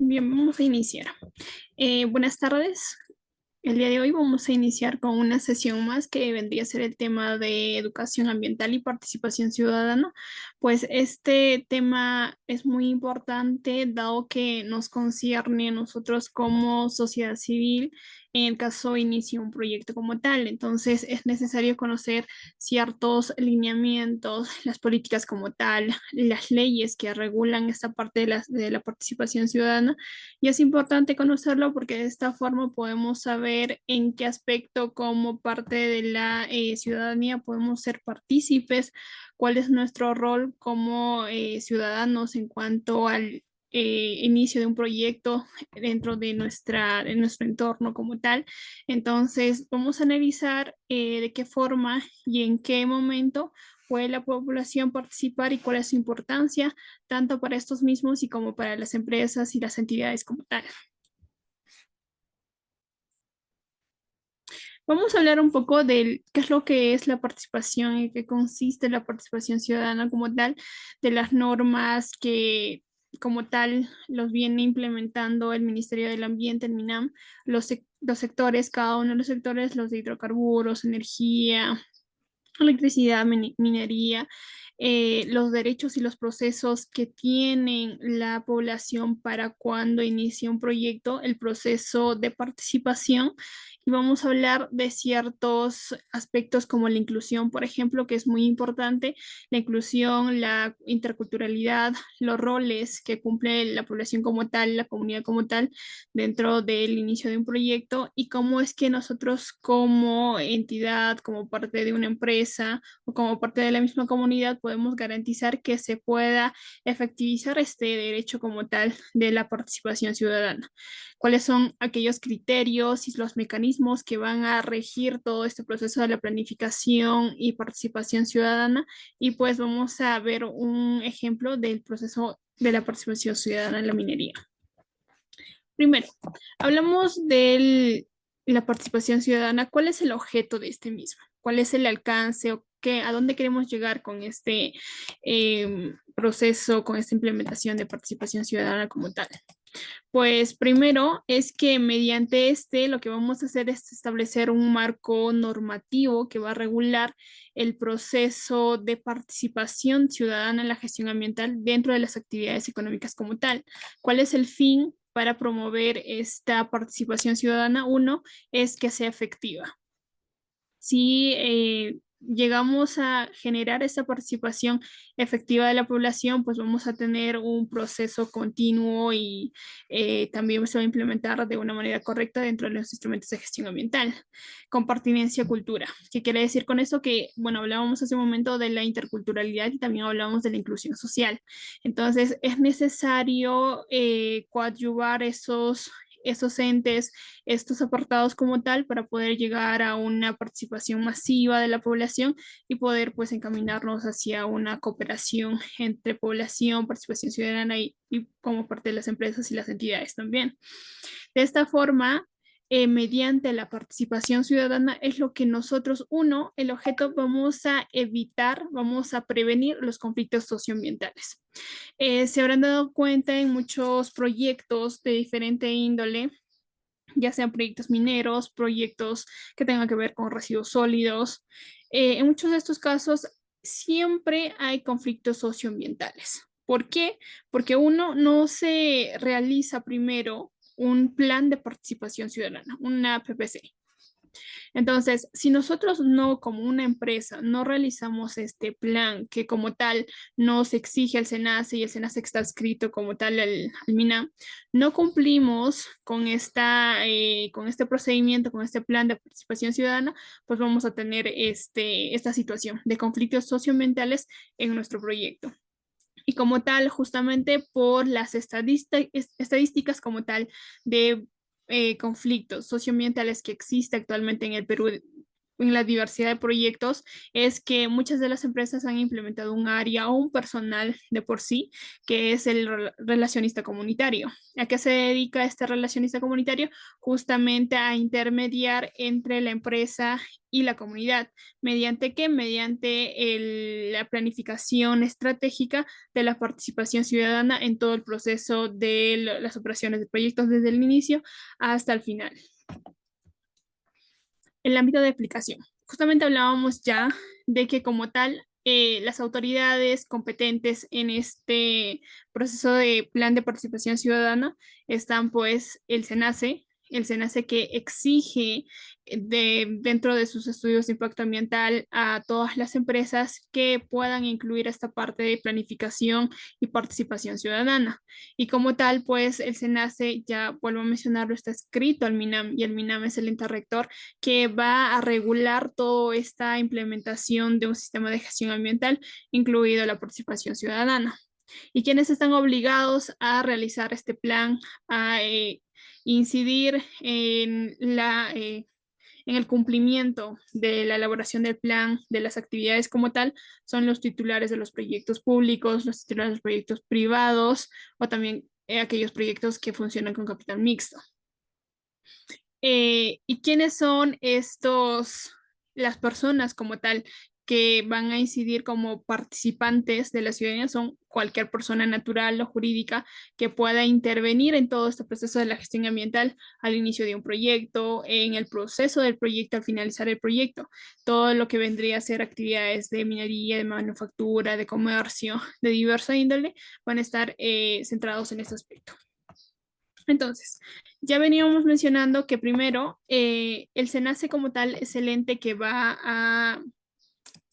Bien, vamos a iniciar. Buenas tardes. El día de hoy vamos a iniciar con una sesión más que vendría a ser el tema de educación ambiental y participación ciudadana. Pues este tema es muy importante dado que nos concierne a nosotros como sociedad civil en el caso inicie un proyecto como tal. Entonces es necesario conocer ciertos lineamientos, las políticas como tal, las leyes que regulan esta parte de la participación ciudadana y es importante conocerlo porque de esta forma podemos saber en qué aspecto como parte de la ciudadanía podemos ser partícipes, cuál es nuestro rol como ciudadanos en cuanto al inicio de un proyecto dentro de nuestro entorno como tal. Entonces, vamos a analizar de qué forma y en qué momento puede la población participar y cuál es su importancia tanto para estos mismos y como para las empresas y las entidades como tal. Vamos a hablar un poco de qué es lo que es la participación y qué consiste la participación ciudadana como tal, de las normas que como tal los viene implementando el Ministerio del Ambiente, el MINAM, los sectores, cada uno de los sectores, los de hidrocarburos, energía, electricidad, minería, los derechos y los procesos que tienen la población para cuando inicia un proyecto, el proceso de participación. Y vamos a hablar de ciertos aspectos como la inclusión, por ejemplo, que es muy importante, la inclusión, la interculturalidad, los roles que cumple la población como tal, la comunidad como tal, dentro del inicio de un proyecto y cómo es que nosotros como entidad, como parte de una empresa o como parte de la misma comunidad podemos garantizar que se pueda efectivizar este derecho como tal de la participación ciudadana. ¿Cuáles son aquellos criterios y los mecanismos que van a regir todo este proceso de la planificación y participación ciudadana? Y pues vamos a ver un ejemplo del proceso de la participación ciudadana en la minería. Primero, hablamos de la participación ciudadana. ¿Cuál es el objeto de este mismo? ¿Cuál es el alcance o qué, a dónde queremos llegar con este proceso, con esta implementación de participación ciudadana como tal? Pues primero es que mediante este lo que vamos a hacer es establecer un marco normativo que va a regular el proceso de participación ciudadana en la gestión ambiental dentro de las actividades económicas como tal. ¿Cuál es el fin para promover esta participación ciudadana? Uno es que sea efectiva. Si llegamos a generar esa participación efectiva de la población, pues vamos a tener un proceso continuo y también se va a implementar de una manera correcta dentro de los instrumentos de gestión ambiental. Con pertinencia cultura. ¿Qué quiere decir con eso? Que, bueno, hablábamos hace un momento de la interculturalidad y también hablábamos de la inclusión social. Entonces, es necesario coadyuvar esos entes, estos apartados como tal para poder llegar a una participación masiva de la población y poder pues encaminarnos hacia una cooperación entre población, participación ciudadana y como parte de las empresas y las entidades también. De esta forma, mediante la participación ciudadana es lo que nosotros, uno, el objeto vamos a evitar, vamos a prevenir los conflictos socioambientales. Se habrán dado cuenta en muchos proyectos de diferente índole, ya sean proyectos mineros, proyectos que tengan que ver con residuos sólidos. En muchos de estos casos siempre hay conflictos socioambientales. ¿Por qué? Porque uno no se realiza primero un plan de participación ciudadana, una PPC. Entonces, si nosotros no, como una empresa, no realizamos este plan que como tal nos exige el SENACE y el SENACE está escrito como tal al MINAM, no cumplimos con este procedimiento, con este plan de participación ciudadana, pues vamos a tener esta situación de conflictos socioambientales en nuestro proyecto. Y como tal, justamente por las estadísticas como tal de conflictos socioambientales que existe actualmente en el Perú en la diversidad de proyectos es que muchas de las empresas han implementado un área o un personal de por sí, que es el relacionista comunitario. ¿A qué se dedica este relacionista comunitario? Justamente a intermediar entre la empresa y la comunidad. ¿Mediante qué? Mediante la planificación estratégica de la participación ciudadana en todo el proceso de las operaciones de proyectos desde el inicio hasta el final. El ámbito de aplicación. Justamente hablábamos ya de que como tal, las autoridades competentes en este proceso de plan de participación ciudadana están pues el SENACE que exige dentro de sus estudios de impacto ambiental a todas las empresas que puedan incluir esta parte de planificación y participación ciudadana. Y como tal, pues el SENACE, ya vuelvo a mencionarlo, está escrito al MINAM y el MINAM es el ente rector que va a regular toda esta implementación de un sistema de gestión ambiental, incluido la participación ciudadana. ¿Y quienes están obligados a realizar este plan, a incidir en el cumplimiento de la elaboración del plan, de las actividades como tal? Son los titulares de los proyectos públicos, los titulares de los proyectos privados o también aquellos proyectos que funcionan con capital mixto. ¿Y quiénes son las personas como tal que van a incidir como participantes de la ciudadanía? Son cualquier persona natural o jurídica que pueda intervenir en todo este proceso de la gestión ambiental al inicio de un proyecto, en el proceso del proyecto, al finalizar el proyecto. Todo lo que vendría a ser actividades de minería, de manufactura, de comercio, de diversa índole, van a estar centrados en este aspecto. Entonces, ya veníamos mencionando que primero el SENACE como tal es el ente que va a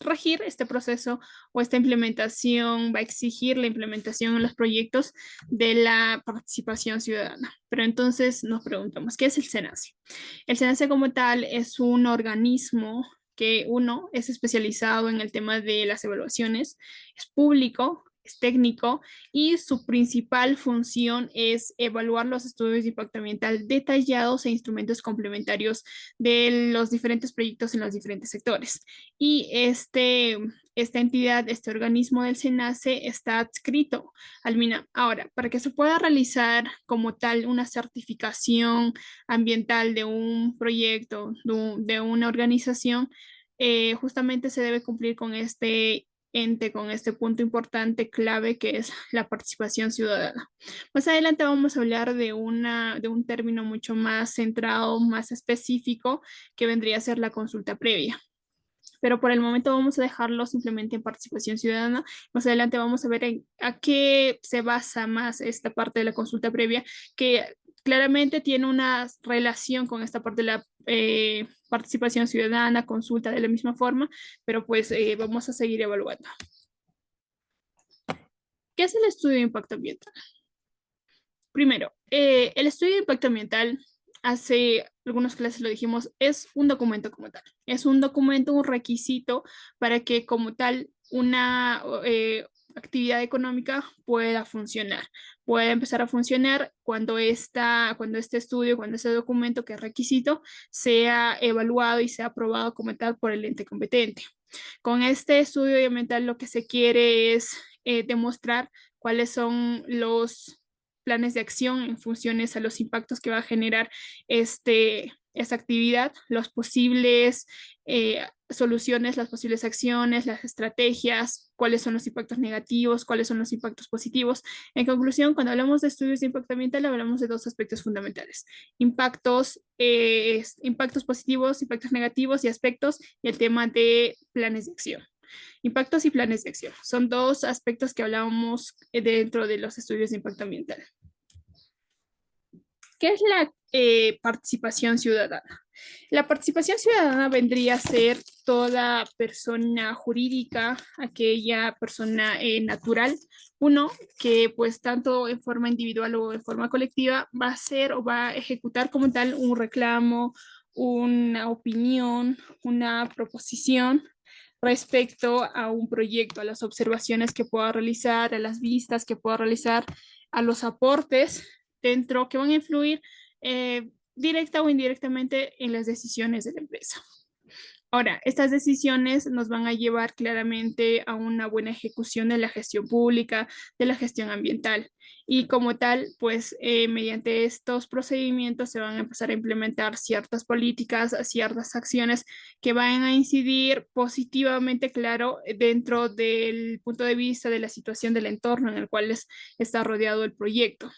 regir este proceso o esta implementación, va a exigir la implementación en los proyectos de la participación ciudadana. Pero entonces nos preguntamos, ¿qué es el SENACE? El SENACE como tal es un organismo que uno es especializado en el tema de las evaluaciones, es público, es técnico y su principal función es evaluar los estudios de impacto ambiental detallados e instrumentos complementarios de los diferentes proyectos en los diferentes sectores. Y esta entidad, este organismo del SENACE está adscrito al MINAM. Ahora, para que se pueda realizar como tal una certificación ambiental de un proyecto, de una organización, justamente se debe cumplir con este ente, con este punto importante, clave, que es la participación ciudadana. Más adelante vamos a hablar de un término mucho más centrado, más específico, que vendría a ser la consulta previa. Pero por el momento vamos a dejarlo simplemente en participación ciudadana. Más adelante vamos a ver a qué se basa más esta parte de la consulta previa, que claramente tiene una relación con esta parte de la participación ciudadana, consulta de la misma forma, pero pues vamos a seguir evaluando. ¿Qué es el estudio de impacto ambiental? Primero, el estudio de impacto ambiental, hace algunas clases lo dijimos, es un documento como tal. Es un documento, un requisito para que como tal una actividad económica pueda funcionar. Puede empezar a funcionar cuando este estudio, cuando este documento que es requisito, sea evaluado y sea aprobado como tal por el ente competente. Con este estudio ambiental lo que se quiere es demostrar cuáles son los planes de acción en funciones a los impactos que va a generar esta actividad, los posibles soluciones, las posibles acciones, las estrategias, cuáles son los impactos negativos, cuáles son los impactos positivos. En conclusión, cuando hablamos de estudios de impacto ambiental, hablamos de dos aspectos fundamentales: impactos positivos, impactos negativos y aspectos, y el tema de planes de acción. Impactos y planes de acción. Son dos aspectos que hablábamos dentro de los estudios de impacto ambiental. ¿Qué es la participación ciudadana? La participación ciudadana vendría a ser toda persona jurídica, aquella persona natural, uno que pues tanto en forma individual o en forma colectiva va a hacer o va a ejecutar como tal un reclamo, una opinión, una proposición respecto a un proyecto, a las observaciones que pueda realizar, a las vistas que pueda realizar, a los aportes dentro que van a influir directa o indirectamente en las decisiones de la empresa. Ahora, estas decisiones nos van a llevar claramente a una buena ejecución de la gestión pública, de la gestión ambiental. Y como tal, pues mediante estos procedimientos se van a empezar a implementar ciertas políticas, ciertas acciones que van a incidir positivamente, claro, dentro del punto de vista de la situación del entorno en el cual está rodeado el proyecto.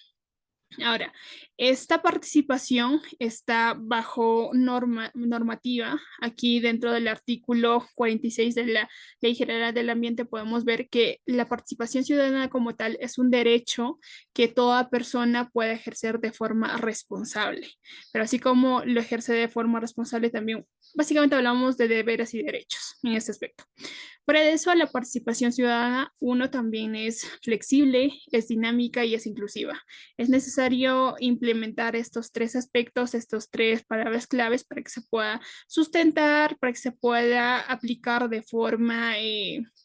Ahora, esta participación está bajo normativa. Aquí dentro del artículo 46 de la Ley General del Ambiente podemos ver que la participación ciudadana como tal es un derecho que toda persona puede ejercer de forma responsable. Pero así como lo ejerce de forma responsable, también básicamente hablamos de deberes y derechos en este aspecto. Por eso, la participación ciudadana, uno, también es flexible, es dinámica y es inclusiva. Es necesario implementar estos tres aspectos, estos tres palabras claves para que se pueda sustentar, para que se pueda aplicar de forma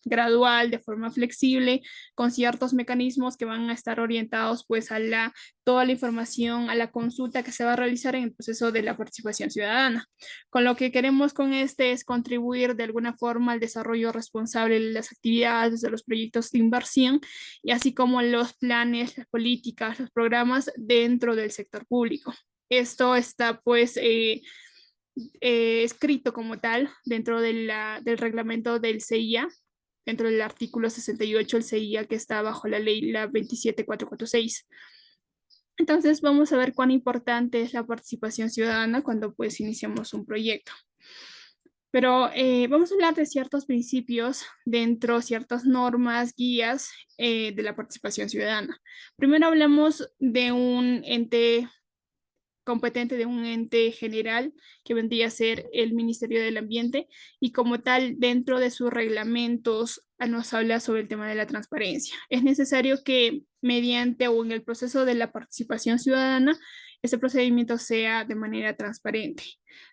gradual, de forma flexible, con ciertos mecanismos que van a estar orientados pues a toda la información, a la consulta que se va a realizar en el proceso de la participación ciudadana. Con lo que queremos con este es contribuir de alguna forma al desarrollo responsable de las actividades, de los proyectos de inversión y así como los planes, las políticas, los programas dentro del sector público. Esto está pues escrito como tal dentro del reglamento del CIA, dentro del artículo 68 del CIA que está bajo la ley la 27446. Entonces vamos a ver cuán importante es la participación ciudadana cuando pues iniciamos un proyecto. Pero vamos a hablar de ciertos principios dentro, ciertas normas, guías de la participación ciudadana. Primero hablamos de un ente competente, de un ente general que vendría a ser el Ministerio del Ambiente y como tal dentro de sus reglamentos nos habla sobre el tema de la transparencia. Es necesario que mediante o en el proceso de la participación ciudadana este procedimiento sea de manera transparente.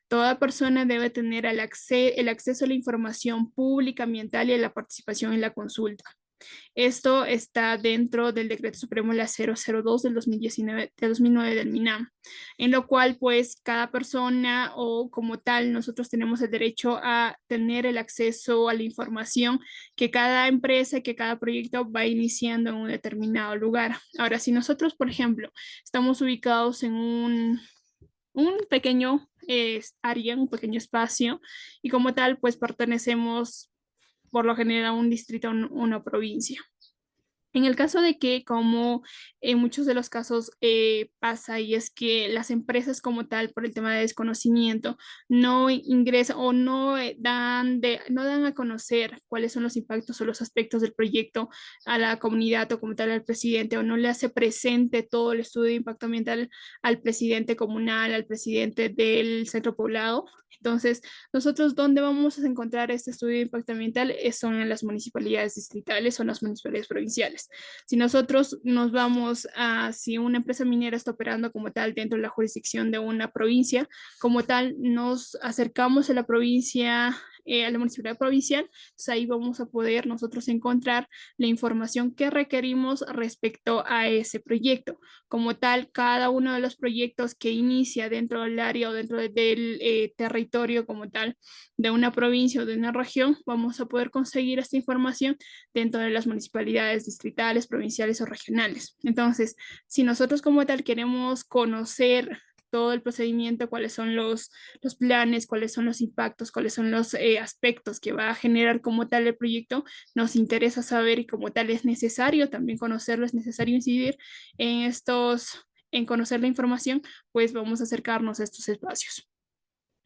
Toda persona debe tener el acceso a la información pública ambiental y a la participación en la consulta. Esto está dentro del Decreto Supremo la 002 del 2019, de 2009 del MINAM, en lo cual pues cada persona o como tal nosotros tenemos el derecho a tener el acceso a la información que cada empresa, que cada proyecto va iniciando en un determinado lugar. Ahora, si nosotros, por ejemplo, estamos ubicados en un pequeño área, un pequeño espacio, y como tal, pues pertenecemos por lo general a un distrito o una provincia. En el caso de que, como en muchos de los casos pasa, y es que las empresas como tal, por el tema de desconocimiento, no ingresan o no dan a conocer cuáles son los impactos o los aspectos del proyecto a la comunidad o como tal al presidente, o no le hace presente todo el estudio de impacto ambiental al presidente comunal, al presidente del centro poblado. Entonces, nosotros, ¿dónde vamos a encontrar este estudio de impacto ambiental? Son en las municipalidades distritales o en las municipalidades provinciales. Si nosotros nos vamos a, si una empresa minera está operando como tal dentro de la jurisdicción de una provincia, como tal, nos acercamos a la provincia, a la municipalidad provincial, pues ahí vamos a poder nosotros encontrar la información que requerimos respecto a ese proyecto. Como tal, cada uno de los proyectos que inicia dentro del área o dentro del territorio como tal de una provincia o de una región, vamos a poder conseguir esta información dentro de las municipalidades distritales, provinciales o regionales. Entonces, si nosotros como tal queremos conocer todo el procedimiento, cuáles son los planes, cuáles son los impactos, cuáles son los aspectos que va a generar como tal el proyecto, nos interesa saber y como tal es necesario también conocerlo, es necesario incidir en en conocer la información, pues vamos a acercarnos a estos espacios.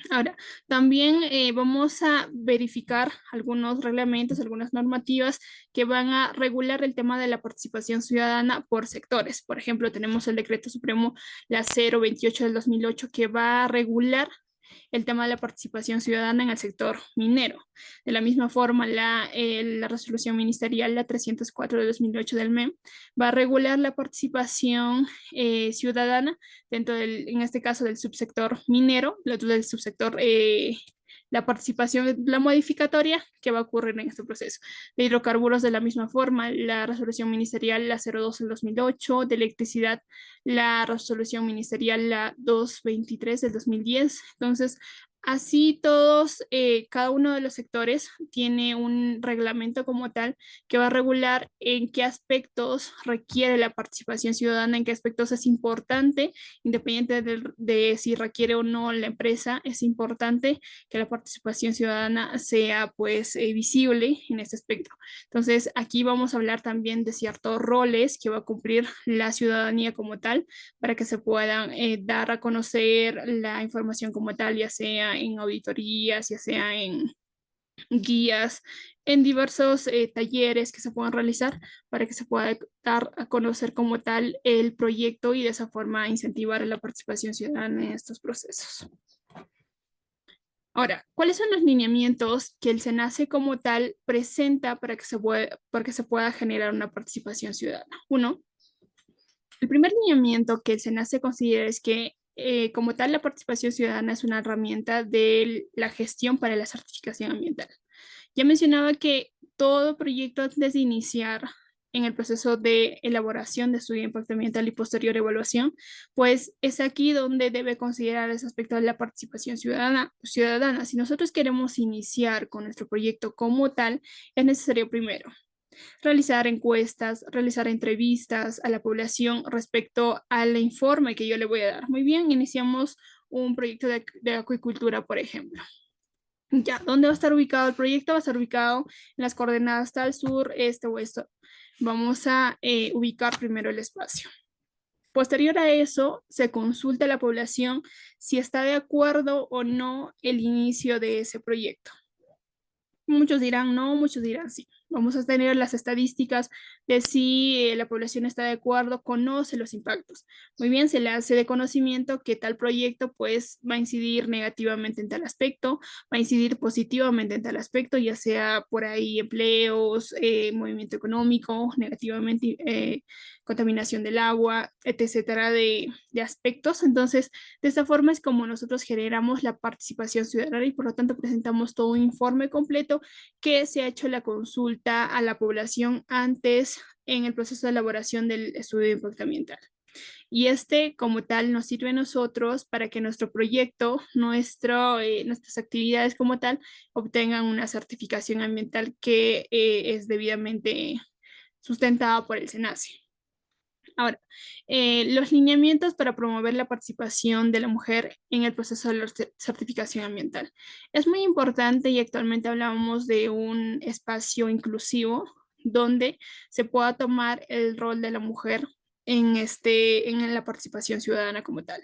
Ahora, también vamos a verificar algunos reglamentos, algunas normativas que van a regular el tema de la participación ciudadana por sectores. Por ejemplo, tenemos el Decreto Supremo la 028 del 2008 que va a regular el tema de la participación ciudadana en el sector minero. De la misma forma, la resolución ministerial, la 304 de 2008 del MEM, va a regular la participación ciudadana dentro en este caso, del subsector minero, del subsector la participación, la modificatoria que va a ocurrir en este proceso. De hidrocarburos de la misma forma, la resolución ministerial la 02 del 2008, de electricidad la resolución ministerial la 223 del 2010. Entonces, Así todos, cada uno de los sectores tiene un reglamento como tal que va a regular en qué aspectos requiere la participación ciudadana, en qué aspectos es importante, independiente de si requiere o no la empresa, es importante que la participación ciudadana sea pues visible en este aspecto. Entonces, aquí vamos a hablar también de ciertos roles que va a cumplir la ciudadanía como tal para que se puedan dar a conocer la información como tal, ya sea en auditorías, ya sea en guías, en diversos talleres que se puedan realizar para que se pueda dar a conocer como tal el proyecto y de esa forma incentivar la participación ciudadana en estos procesos. Ahora, ¿cuáles son los lineamientos que el SENACE como tal presenta para que se pueda generar una participación ciudadana? Uno, el primer lineamiento que el SENACE considera es que, como tal, la participación ciudadana es una herramienta de la gestión para la certificación ambiental. Ya mencionaba que todo proyecto antes de iniciar en el proceso de elaboración de estudio de impacto ambiental y posterior evaluación, pues es aquí donde debe considerar ese aspecto de la participación ciudadana. Si nosotros queremos iniciar con nuestro proyecto como tal, es necesario primero realizar encuestas, realizar entrevistas a la población respecto al informe que yo le voy a dar. Muy bien, iniciamos un proyecto de acuicultura, por ejemplo. Ya, ¿dónde va a estar ubicado el proyecto? Va a estar ubicado en las coordenadas tal, sur, este, oeste. Vamos a ubicar primero el espacio. Posterior a eso, se consulta a la población si está de acuerdo o no el inicio de ese proyecto. Muchos dirán no, muchos dirán sí. Vamos a tener las estadísticas de si la población está de acuerdo, conoce los impactos. Muy bien, se le hace de conocimiento que tal proyecto pues va a incidir negativamente en tal aspecto, va a incidir positivamente en tal aspecto, ya sea por ahí empleos, movimiento económico, negativamente contaminación del agua, etcétera, de aspectos. Entonces, de esta forma es como nosotros generamos la participación ciudadana y por lo tanto presentamos todo un informe completo que se ha hecho la consulta a la población antes en el proceso de elaboración del estudio de impacto ambiental. Y este, como tal, nos sirve a nosotros para que nuestro proyecto, nuestras actividades como tal, obtengan una certificación ambiental que es debidamente sustentada por el SENACE. Ahora, los lineamientos para promover la participación de la mujer en el proceso de la certificación ambiental. Es muy importante y actualmente hablamos de un espacio inclusivo donde se pueda tomar el rol de la mujer en la participación ciudadana como tal.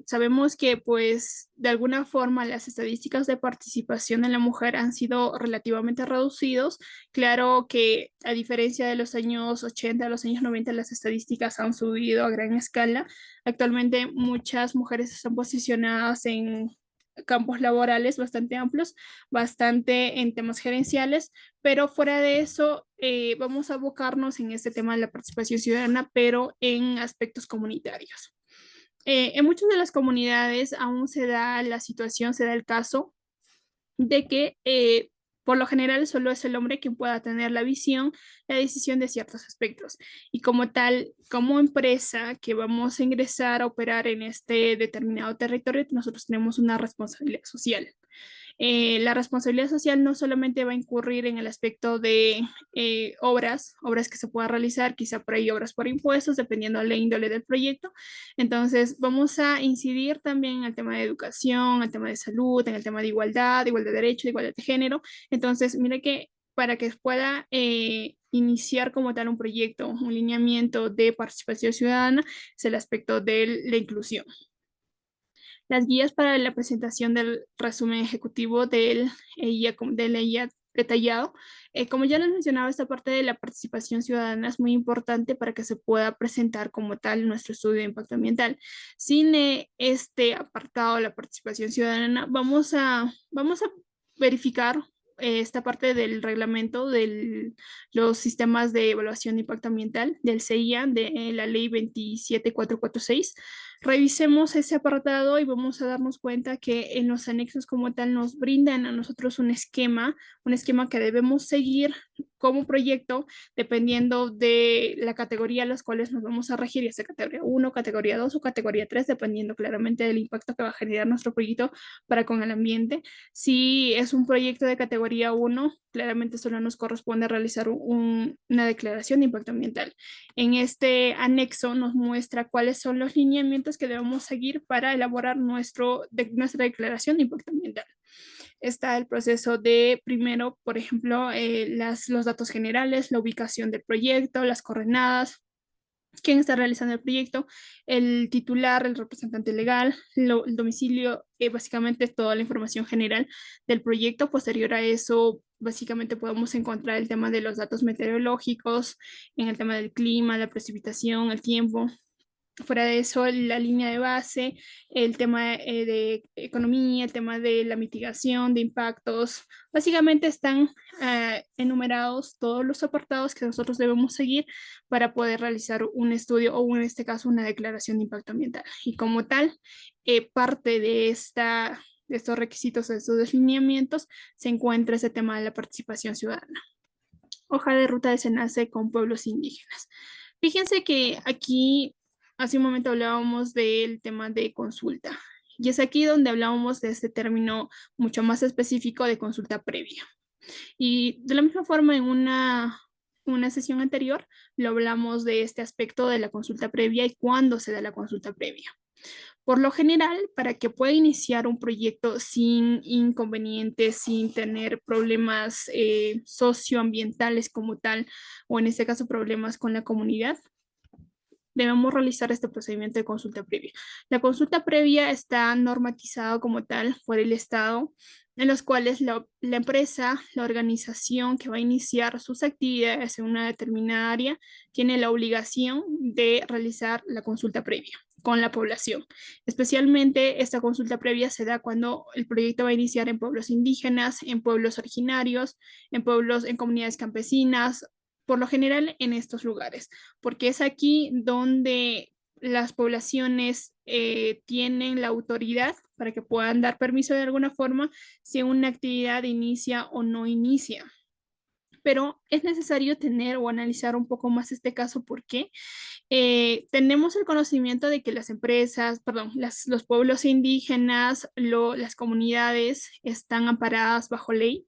Sabemos que pues de alguna forma las estadísticas de participación en la mujer han sido relativamente reducidos. Claro que a diferencia de los años 80, los años 90, las estadísticas han subido a gran escala. Actualmente muchas mujeres están posicionadas en campos laborales bastante amplios, bastante en temas gerenciales, pero fuera de eso vamos a abocarnos en este tema de la participación ciudadana, pero en aspectos comunitarios. En muchas de las comunidades aún se da la situación, se da el caso de que por lo general solo es el hombre quien pueda tener la visión, la decisión de ciertos aspectos. Y como tal, como empresa que vamos a ingresar a operar en este determinado territorio, nosotros tenemos una responsabilidad social. La responsabilidad social no solamente va a incurrir en el aspecto de obras que se puedan realizar, quizá por ahí obras por impuestos, dependiendo de la índole del proyecto. Entonces, vamos a incidir también en el tema de educación, el tema de salud, en el tema de igualdad de derecho, de igualdad de género. Entonces, mire que para que pueda iniciar como tal un proyecto, un lineamiento de participación ciudadana, es el aspecto de la inclusión. Las guías para la presentación del resumen ejecutivo del EIA detallado. Como ya les mencionaba, esta parte de la participación ciudadana es muy importante para que se pueda presentar como tal nuestro estudio de impacto ambiental. Sin este apartado de la participación ciudadana, vamos a verificar esta parte del reglamento de los sistemas de evaluación de impacto ambiental del CEIA, de la ley 27446. Revisemos ese apartado y vamos a darnos cuenta que en los anexos como tal nos brindan a nosotros un esquema que debemos seguir como proyecto, dependiendo de la categoría a las cuales nos vamos a regir, ya sea categoría 1, categoría 2 o categoría 3, dependiendo claramente del impacto que va a generar nuestro proyecto para con el ambiente. Si es un proyecto de categoría 1, claramente solo nos corresponde realizar una declaración de impacto ambiental. En este anexo nos muestra cuáles son los lineamientos que debemos seguir para elaborar nuestra declaración de impacto ambiental. Está el proceso de, primero, por ejemplo, los datos generales, la ubicación del proyecto, las coordenadas, quién está realizando el proyecto, el titular, el representante legal, el domicilio, básicamente toda la información general del proyecto. Posterior a eso, básicamente podemos encontrar el tema de los datos meteorológicos, en el tema del clima, la precipitación, el tiempo. Fuera de eso, la línea de base, el tema de economía, el tema de la mitigación de impactos. Básicamente están enumerados todos los apartados que nosotros debemos seguir para poder realizar un estudio o en este caso una declaración de impacto ambiental. Y como tal, parte de estos requisitos, de estos lineamientos, se encuentra ese tema de la participación ciudadana. Hoja de ruta de SENACE con pueblos indígenas. Fíjense que aquí hace un momento hablábamos del tema de consulta y es aquí donde hablábamos de este término mucho más específico de consulta previa. Y de la misma forma en una sesión anterior lo hablamos de este aspecto de la consulta previa y cuándo se da la consulta previa. Por lo general, para que pueda iniciar un proyecto sin inconvenientes, sin tener problemas socioambientales como tal, o en este caso problemas con la comunidad, debemos realizar este procedimiento de consulta previa. La consulta previa está normatizada como tal por el Estado, en los cuales la empresa, la organización que va a iniciar sus actividades en una determinada área, tiene la obligación de realizar la consulta previa con la población. Especialmente esta consulta previa se da cuando el proyecto va a iniciar en pueblos indígenas, en pueblos originarios, en comunidades campesinas, por lo general en estos lugares, porque es aquí donde las poblaciones tienen la autoridad para que puedan dar permiso de alguna forma si una actividad inicia o no inicia. Pero es necesario tener o analizar un poco más este caso porque tenemos el conocimiento de que las empresas, perdón, los pueblos indígenas, las comunidades están amparadas bajo ley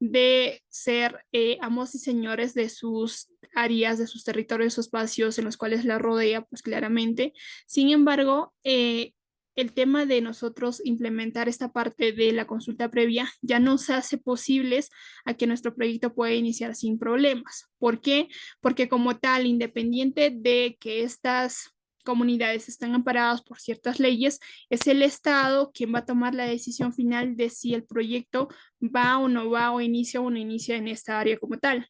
de ser amos y señores de sus áreas, de sus territorios o espacios en los cuales la rodea, pues claramente. Sin embargo, el tema de nosotros implementar esta parte de la consulta previa ya nos hace posibles a que nuestro proyecto pueda iniciar sin problemas. ¿Por qué? Porque como tal, independiente de que estas comunidades están amparadas por ciertas leyes, es el Estado quien va a tomar la decisión final de si el proyecto va o no va o no inicia en esta área como tal.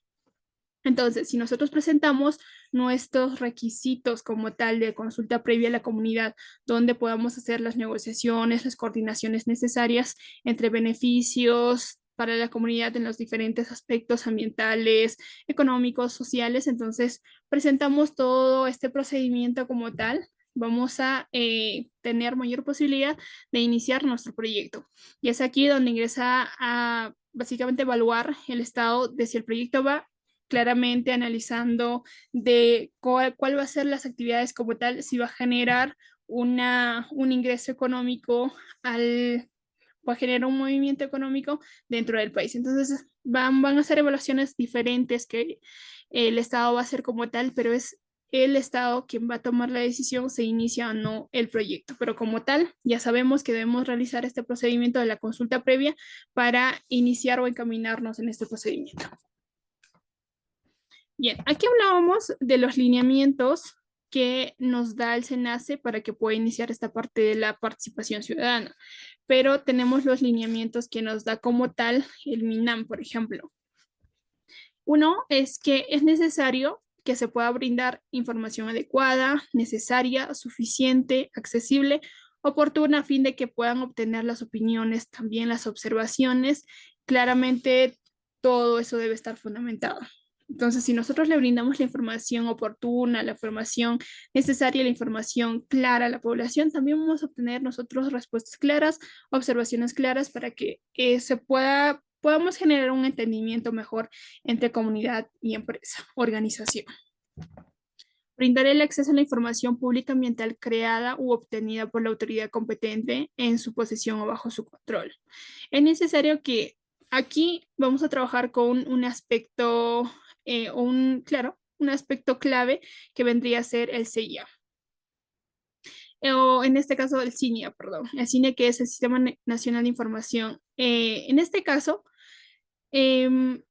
Entonces, si nosotros presentamos nuestros requisitos como tal de consulta previa a la comunidad, donde podamos hacer las negociaciones, las coordinaciones necesarias entre beneficios para la comunidad en los diferentes aspectos ambientales, económicos, sociales, entonces presentamos todo este procedimiento como tal, vamos a tener mayor posibilidad de iniciar nuestro proyecto. Y es aquí donde ingresa a básicamente evaluar el estado de si el proyecto va claramente analizando de cuál va a ser las actividades como tal, si va a generar un ingreso económico va a generar un movimiento económico dentro del país. Entonces van a ser evaluaciones diferentes que el Estado va a hacer como tal, pero es el Estado quien va a tomar la decisión si inicia o no el proyecto. Pero como tal, ya sabemos que debemos realizar este procedimiento de la consulta previa para iniciar o encaminarnos en este procedimiento. Bien, aquí hablábamos de los lineamientos que nos da el SENACE para que pueda iniciar esta parte de la participación ciudadana, pero tenemos los lineamientos que nos da como tal el MINAM, por ejemplo. Uno es que es necesario que se pueda brindar información adecuada, necesaria, suficiente, accesible, oportuna, a fin de que puedan obtener las opiniones, también las observaciones. Claramente todo eso debe estar fundamentado. Entonces, si nosotros le brindamos la información oportuna, la información necesaria, la información clara a la población, también vamos a obtener nosotros respuestas claras, observaciones claras para que podamos generar un entendimiento mejor entre comunidad y empresa, organización. Brindar el acceso a la información pública ambiental creada u obtenida por la autoridad competente en su posesión o bajo su control. Es necesario que aquí vamos a trabajar con un aspecto, claro, un aspecto clave que vendría a ser el CIA. O en este caso el CINIA, perdón, el CINIA que es el Sistema Nacional de Información. En este caso, em,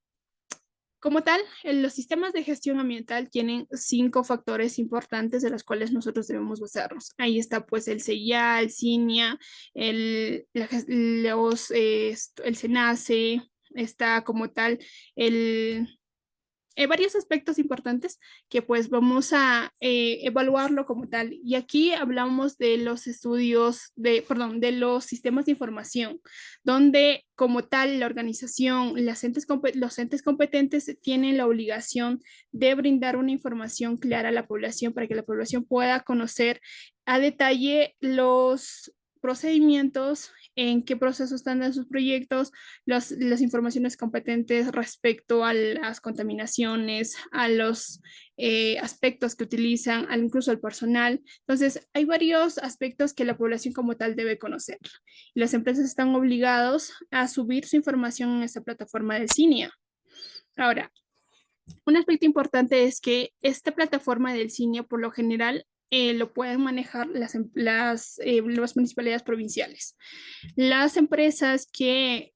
como tal, los sistemas de gestión ambiental tienen 5 factores importantes de los cuales nosotros debemos basarnos. Ahí está pues el CIA, el CINIA, el SENACE, está como tal el varios aspectos importantes que pues vamos a evaluarlo como tal. Y aquí hablamos de los estudios, perdón, de los sistemas de información, donde como tal la organización, los entes competentes tienen la obligación de brindar una información clara a la población para que la población pueda conocer a detalle los procedimientos, en qué proceso están en sus proyectos, las informaciones competentes respecto a las contaminaciones, a los aspectos que utilizan, incluso al personal. Entonces, hay varios aspectos que la población como tal debe conocer. Y las empresas están obligados a subir su información en esta plataforma de CINIA. Ahora, un aspecto importante es que esta plataforma del CINIA, por lo general, lo pueden manejar las municipalidades provinciales. Las empresas que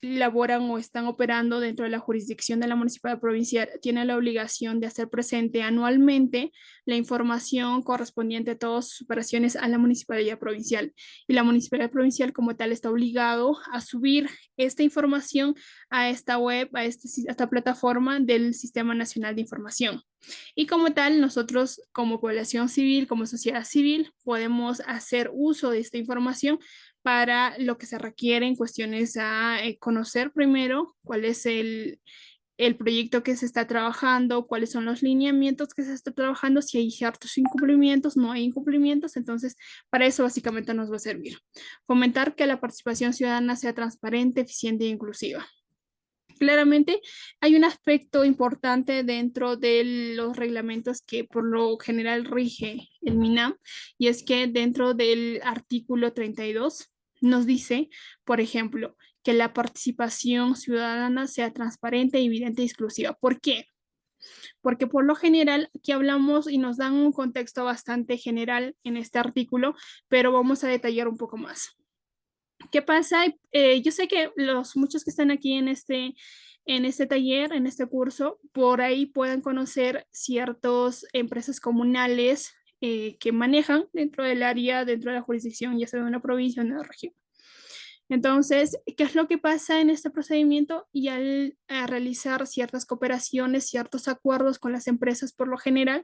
laboran o están operando dentro de la jurisdicción de la municipalidad provincial tienen la obligación de hacer presente anualmente la información correspondiente a todas sus operaciones a la municipalidad provincial. Y la municipalidad provincial como tal está obligado a subir esta información a esta web, a esta plataforma del Sistema Nacional de Información. Y como tal, nosotros como población civil, como sociedad civil, podemos hacer uso de esta información para lo que se requiere en cuestiones a conocer primero cuál es el proyecto que se está trabajando, cuáles son los lineamientos que se está trabajando, si hay ciertos incumplimientos, no hay incumplimientos, entonces para eso básicamente nos va a servir. Fomentar que la participación ciudadana sea transparente, eficiente e inclusiva. Claramente hay un aspecto importante dentro de los reglamentos que por lo general rige el MINAM y es que dentro del artículo 32 nos dice, por ejemplo, que la participación ciudadana sea transparente, evidente y exclusiva. ¿Por qué? Porque por lo general aquí hablamos y nos dan un contexto bastante general en este artículo, pero vamos a detallar un poco más. ¿Qué pasa? Yo sé que muchos que están aquí en este taller, en este curso, por ahí pueden conocer ciertas empresas comunales que manejan dentro del área, dentro de la jurisdicción, ya sea de una provincia o de una región. Entonces, ¿qué es lo que pasa en este procedimiento? Y al realizar ciertas cooperaciones, ciertos acuerdos con las empresas por lo general,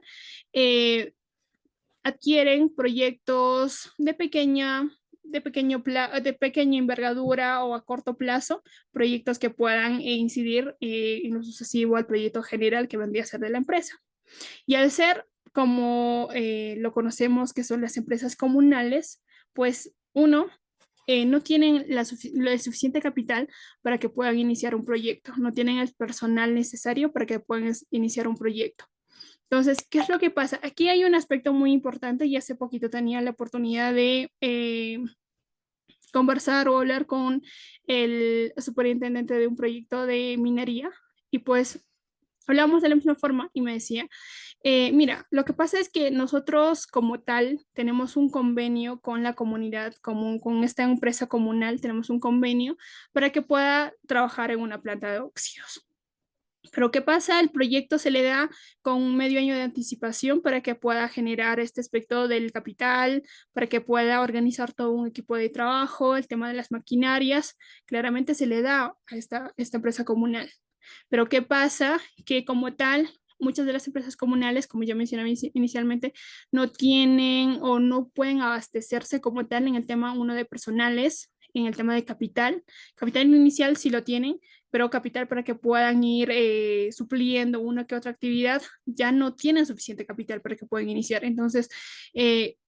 eh, adquieren proyectos de pequeña envergadura o a corto plazo, proyectos que puedan incidir en lo sucesivo al proyecto general que vendría a ser de la empresa. Y al ser como lo conocemos que son las empresas comunales, pues uno, no tienen el suficiente capital para que puedan iniciar un proyecto, no tienen el personal necesario para que puedan iniciar un proyecto. Entonces, ¿qué es lo que pasa? Aquí hay un aspecto muy importante y hace poquito tenía la oportunidad de conversar o hablar con el superintendente de un proyecto de minería y pues hablamos de la misma forma y me decía, mira, lo que pasa es que nosotros como tal tenemos un convenio con la comunidad, con esta empresa comunal, tenemos un convenio para que pueda trabajar en una planta de óxidos. Pero ¿qué pasa? El proyecto se le da con un medio año de anticipación para que pueda generar este aspecto del capital, para que pueda organizar todo un equipo de trabajo, el tema de las maquinarias, claramente se le da a esta empresa comunal. Pero ¿qué pasa? Que como tal, muchas de las empresas comunales, como ya mencioné inicialmente, no tienen o no pueden abastecerse como tal en el tema uno de personales, en el tema de capital. Capital inicial sí lo tienen, pero capital para que puedan ir supliendo una que otra actividad, ya no tienen suficiente capital para que puedan iniciar. Entonces,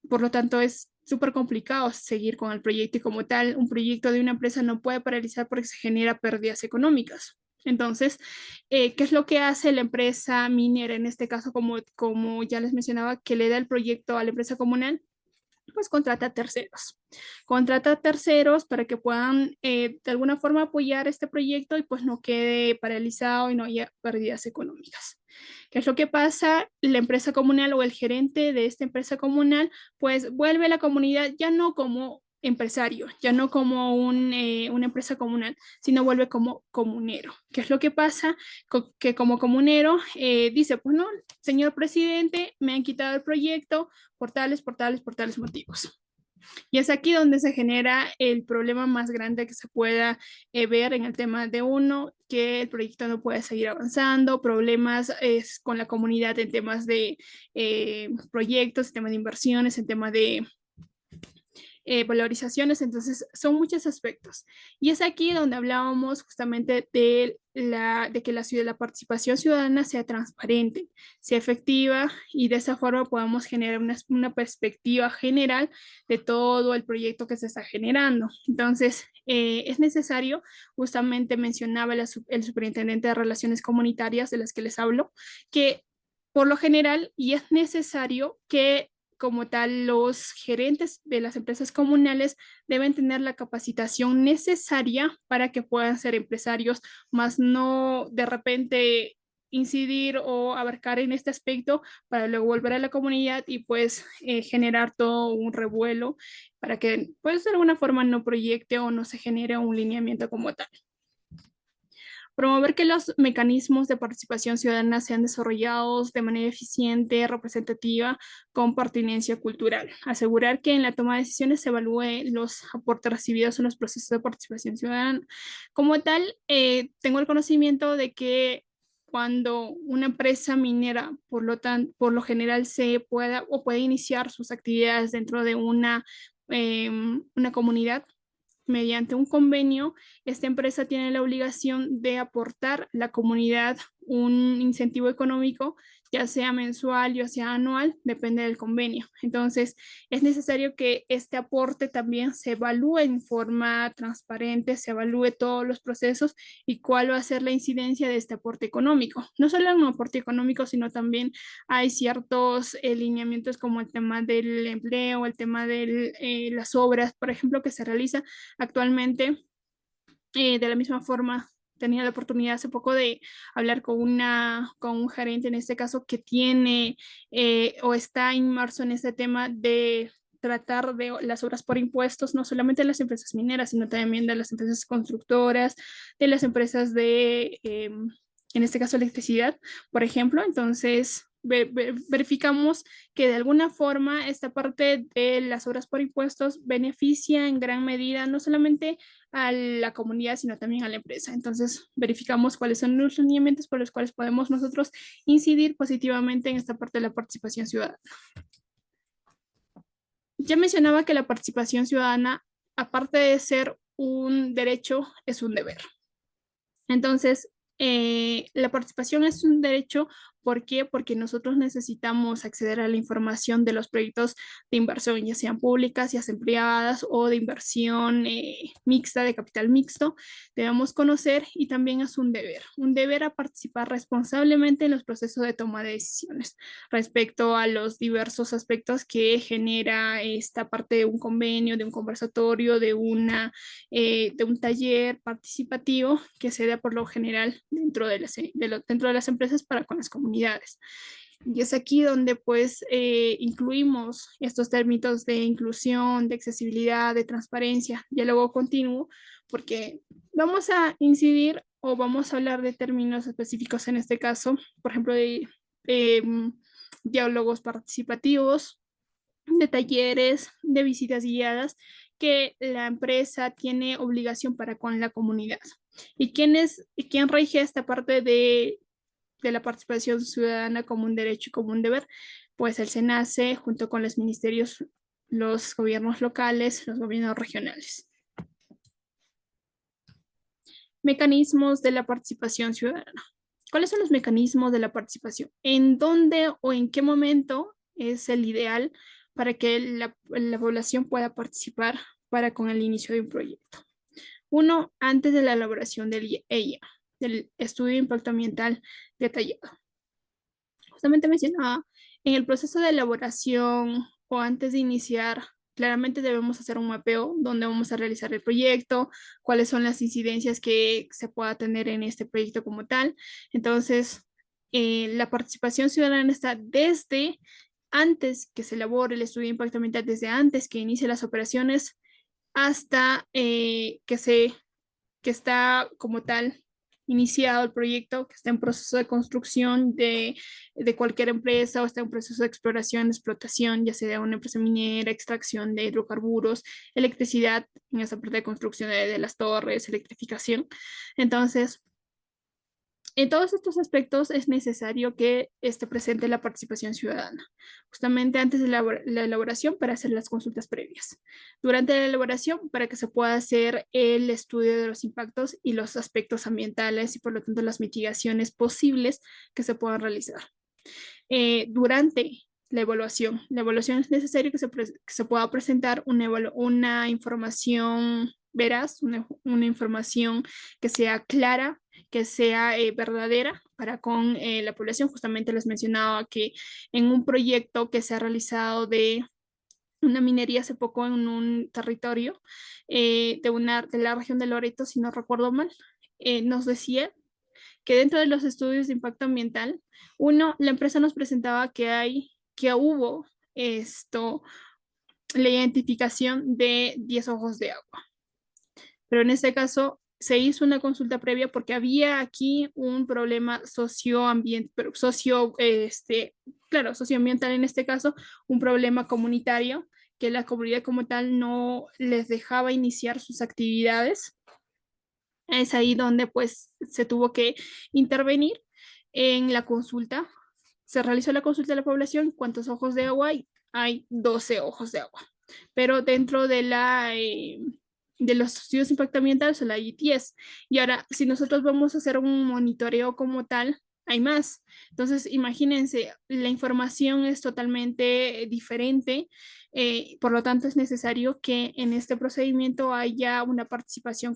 por lo tanto, es súper complicado seguir con el proyecto y como tal, un proyecto de una empresa no puede paralizar porque se genera pérdidas económicas. Entonces, ¿qué es lo que hace la empresa minera en este caso, como ya les mencionaba, que le da el proyecto a la empresa comunal? Pues contrata terceros. Contrata terceros para que puedan de alguna forma apoyar este proyecto y pues no quede paralizado y no haya pérdidas económicas. ¿Qué es lo que pasa? La empresa comunal o el gerente de esta empresa comunal pues vuelve a la comunidad ya no como empresario, ya no como una empresa comunal, sino vuelve como comunero. ¿Qué es lo que pasa? Que como comunero dice, pues no, señor presidente, me han quitado el proyecto por tales motivos. Y es aquí donde se genera el problema más grande que se pueda ver en el tema de uno, que el proyecto no puede seguir avanzando, problemas con la comunidad en temas de proyectos, en temas de inversiones, en temas de valorizaciones, entonces son muchos aspectos. Y es aquí donde hablábamos justamente de que la participación ciudadana sea transparente, sea efectiva y de esa forma podamos generar una perspectiva general de todo el proyecto que se está generando. Entonces, es necesario, justamente mencionaba el superintendente de Relaciones Comunitarias de las que les hablo, que por lo general, y es necesario que como tal, los gerentes de las empresas comunales deben tener la capacitación necesaria para que puedan ser empresarios, más no de repente incidir o abarcar en este aspecto para luego volver a la comunidad y pues generar todo un revuelo para que pues de alguna forma no proyecte o no se genere un lineamiento como tal. Promover que los mecanismos de participación ciudadana sean desarrollados de manera eficiente, representativa, con pertinencia cultural. Asegurar que en la toma de decisiones se evalúe los aportes recibidos en los procesos de participación ciudadana. Como tal, tengo el conocimiento de que cuando una empresa minera, por lo general, se pueda o puede iniciar sus actividades dentro de una comunidad, mediante un convenio, esta empresa tiene la obligación de aportar a la comunidad un incentivo económico, ya sea mensual, ya sea anual, depende del convenio. Entonces, es necesario que este aporte también se evalúe en forma transparente, se evalúe todos los procesos y cuál va a ser la incidencia de este aporte económico. No solo un aporte económico, sino también hay ciertos lineamientos como el tema del empleo, el tema de las obras, por ejemplo, que se realizan actualmente. De la misma forma, tenía la oportunidad hace poco de hablar con un gerente, en este caso, que tiene o está inmerso en este tema de tratar de las obras por impuestos, no solamente de las empresas mineras, sino también de las empresas constructoras, de las empresas en este caso, electricidad, por ejemplo. Entonces, verificamos que de alguna forma esta parte de las obras por impuestos beneficia en gran medida no solamente a la comunidad, sino también a la empresa. Entonces, verificamos cuáles son los lineamientos por los cuales podemos nosotros incidir positivamente en esta parte de la participación ciudadana. Ya mencionaba que la participación ciudadana, aparte de ser un derecho, es un deber. Entonces, la participación es un derecho. ¿Por qué? Porque nosotros necesitamos acceder a la información de los proyectos de inversión, ya sean públicas, ya sean privadas o de inversión mixta, de capital mixto. Debemos conocer y también es un deber a participar responsablemente en los procesos de toma de decisiones respecto a los diversos aspectos que genera esta parte de un convenio, de un conversatorio, de un taller participativo que se da por lo general dentro de las empresas para con las comunidades. Y es aquí donde pues incluimos estos términos de inclusión, de accesibilidad, de transparencia, diálogo continuo, porque vamos a incidir o vamos a hablar de términos específicos en este caso, por ejemplo, de diálogos participativos, de talleres, de visitas guiadas que la empresa tiene obligación para con la comunidad. ¿Quién rige esta parte de la participación ciudadana como un derecho y como un deber? Pues el SENACE junto con los ministerios, los gobiernos locales, los gobiernos regionales. Mecanismos de la participación ciudadana. ¿Cuáles son los mecanismos de la participación? ¿En dónde o en qué momento es el ideal para que la población pueda participar para con el inicio de un proyecto? Uno, antes de la elaboración del EIA, del estudio de impacto ambiental detallado. Justamente mencionaba, en el proceso de elaboración o antes de iniciar, claramente debemos hacer un mapeo donde vamos a realizar el proyecto, cuáles son las incidencias que se pueda tener en este proyecto como tal. Entonces, la participación ciudadana está desde antes que se elabore el estudio de impacto ambiental, desde antes que inicie las operaciones, hasta que está como tal iniciado el proyecto, que está en proceso de construcción de cualquier empresa o está en proceso de exploración, de explotación, ya sea una empresa minera, extracción de hidrocarburos, electricidad, en esa parte de construcción de las torres, electrificación. Entonces, en todos estos aspectos es necesario que esté presente la participación ciudadana, justamente antes de la elaboración para hacer las consultas previas, durante la elaboración para que se pueda hacer el estudio de los impactos y los aspectos ambientales y por lo tanto las mitigaciones posibles que se puedan realizar. Durante la evaluación es necesario que se pueda presentar una información veraz, una información que sea clara, que sea verdadera para con la población. Justamente les mencionaba que en un proyecto que se ha realizado de una minería hace poco en un territorio de la región de Loreto, si no recuerdo mal, nos decía que dentro de los estudios de impacto ambiental, uno, la empresa nos presentaba que hubo la identificación de 10 ojos de agua. Pero en este caso se hizo una consulta previa porque había aquí un problema socioambiental en este caso, un problema comunitario que la comunidad como tal no les dejaba iniciar sus actividades. Es ahí donde pues se tuvo que intervenir en la consulta. Se realizó la consulta de la población. ¿Cuántos ojos de agua hay? Hay 12 ojos de agua. Pero dentro de los estudios de impacto ambiental solo hay 10. Y ahora, si nosotros vamos a hacer un monitoreo como tal, hay más. Entonces, imagínense, la información es totalmente diferente. Por lo tanto, es necesario que en este procedimiento haya una participación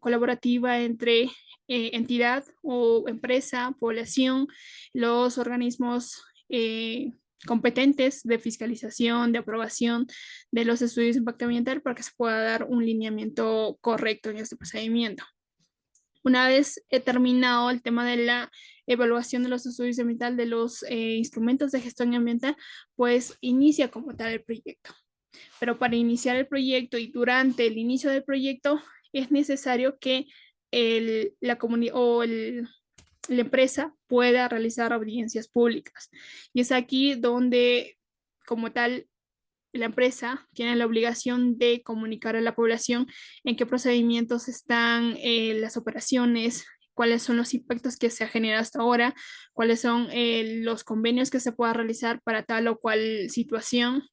colaborativa entre entidad o empresa, población, los organismos competentes de fiscalización, de aprobación de los estudios de impacto ambiental para que se pueda dar un lineamiento correcto en este procedimiento. Una vez terminado el tema de la evaluación de los estudios ambiental de los instrumentos de gestión ambiental, pues inicia como tal el proyecto. Pero para iniciar el proyecto y durante el inicio del proyecto es necesario que la comunidad o la empresa pueda realizar audiencias públicas. Y es aquí donde, como tal, la empresa tiene la obligación de comunicar a la población en qué procedimientos están las operaciones, cuáles son los impactos que se ha generado hasta ahora, cuáles son los convenios que se pueda realizar para tal o cual situación.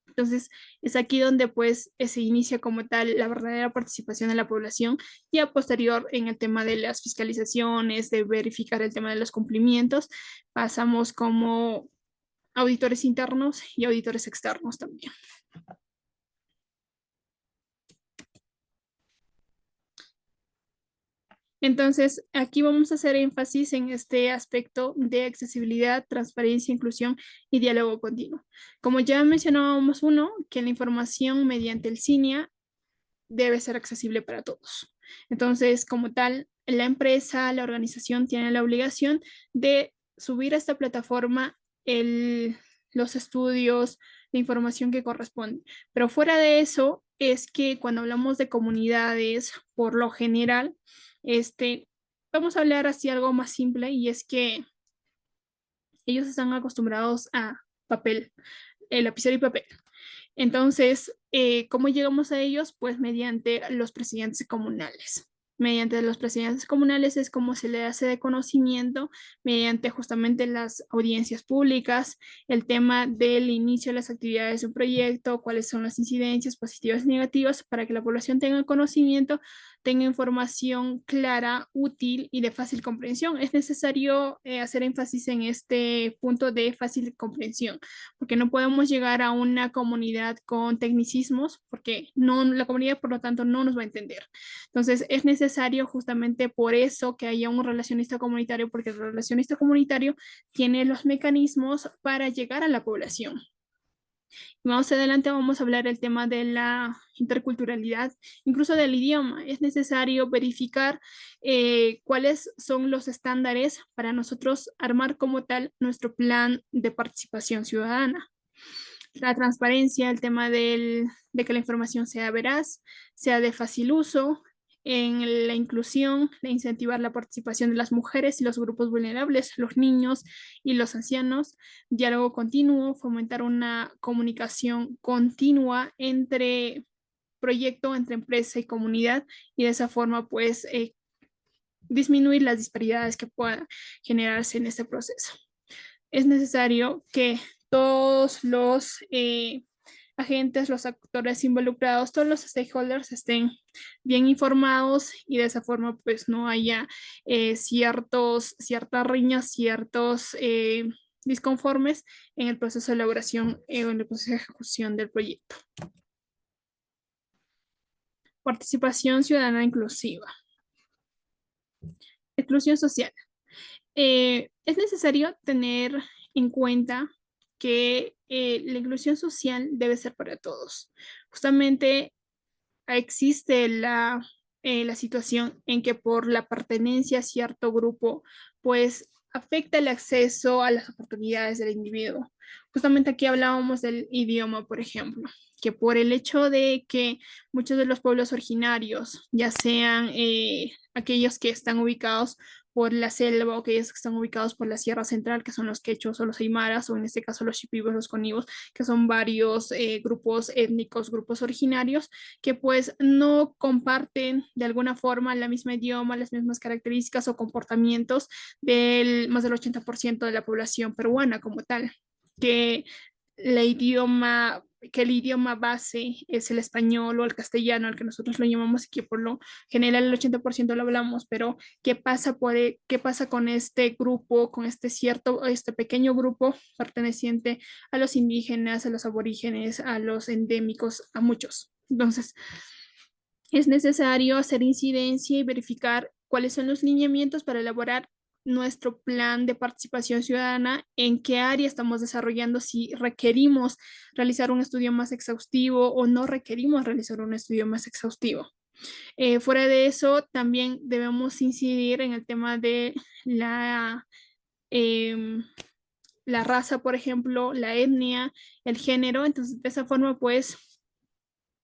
Entonces, es aquí donde pues se inicia como tal la verdadera participación de la población y a posterior en el tema de las fiscalizaciones, de verificar el tema de los cumplimientos, pasamos como auditores internos y auditores externos también. Entonces, aquí vamos a hacer énfasis en este aspecto de accesibilidad, transparencia, inclusión y diálogo continuo. Como ya mencionábamos uno, que la información mediante el CINIA debe ser accesible para todos. Entonces, como tal, la empresa, la organización tiene la obligación de subir a esta plataforma los estudios, la información que corresponde. Pero fuera de eso, es que cuando hablamos de comunidades, por lo general, vamos a hablar así algo más simple y es que ellos están acostumbrados a papel, el lapicero y papel. Entonces, ¿cómo llegamos a ellos? Pues mediante los presidentes comunales. Mediante los presidentes comunales es como se le hace de conocimiento mediante justamente las audiencias públicas, el tema del inicio de las actividades de un proyecto, cuáles son las incidencias positivas y negativas para que la población tenga conocimiento tenga información clara, útil y de fácil comprensión. Es necesario hacer énfasis en este punto de fácil comprensión, porque no podemos llegar a una comunidad con tecnicismos, porque no, la comunidad, por lo tanto, no nos va a entender. Entonces, es necesario justamente por eso que haya un relacionista comunitario, porque el relacionista comunitario tiene los mecanismos para llegar a la población. Más adelante vamos a hablar el tema de la interculturalidad, incluso del idioma. Es necesario verificar cuáles son los estándares para nosotros armar como tal nuestro plan de participación ciudadana. La transparencia, el tema de que la información sea veraz, sea de fácil uso, en la inclusión, de incentivar la participación de las mujeres y los grupos vulnerables, los niños y los ancianos, diálogo continuo, fomentar una comunicación continua entre proyecto, entre empresa y comunidad, y de esa forma pues disminuir las disparidades que puedan generarse en este proceso. Es necesario que todos los agentes, los actores involucrados, todos los stakeholders estén bien informados y de esa forma pues no haya ciertas riñas, ciertos disconformes en el proceso de elaboración o en el proceso de ejecución del proyecto. Participación ciudadana inclusiva. Exclusión social. Es necesario tener en cuenta que la inclusión social debe ser para todos. Justamente existe la situación en que por la pertenencia a cierto grupo, pues afecta el acceso a las oportunidades del individuo. Justamente aquí hablábamos del idioma, por ejemplo, que por el hecho de que muchos de los pueblos originarios, ya sean aquellos que están ubicados por la selva o aquellos que están ubicados por la Sierra Central, que son los quechos o los aymaras, o en este caso los shipibos, los conibos, que son varios grupos étnicos, grupos originarios, que pues no comparten de alguna forma la misma idioma, las mismas características o comportamientos del más del 80% de la población peruana como tal, que que el idioma base es el español o el castellano, al que nosotros lo llamamos, y que por lo general el 80% lo hablamos, pero ¿qué pasa con este grupo, con este pequeño grupo perteneciente a los indígenas, a los aborígenes, a los endémicos, a muchos? Entonces, es necesario hacer incidencia y verificar cuáles son los lineamientos para elaborar nuestro plan de participación ciudadana, en qué área estamos desarrollando, si requerimos realizar un estudio más exhaustivo o no requerimos realizar un estudio más exhaustivo. Fuera de eso, también debemos incidir en el tema de em, la raza, por ejemplo, la etnia, el género. Entonces, de esa forma, pues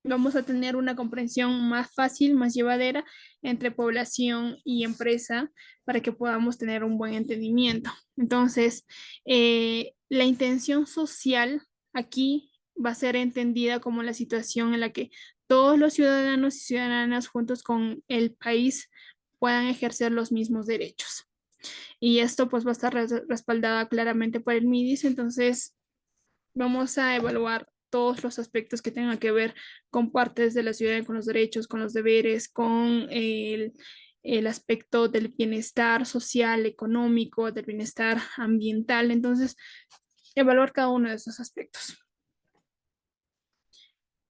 vamos a tener una comprensión más fácil, más llevadera entre población y empresa para que podamos tener un buen entendimiento. Entonces, la intención social aquí va a ser entendida como la situación en la que todos los ciudadanos y ciudadanas juntos con el país puedan ejercer los mismos derechos. Y esto pues va a estar respaldada claramente por el MIDIS. Entonces, vamos a evaluar todos los aspectos que tengan que ver con partes de la ciudad, con los derechos, con los deberes, con el aspecto del bienestar social, económico, del bienestar ambiental. Entonces, evaluar cada uno de esos aspectos.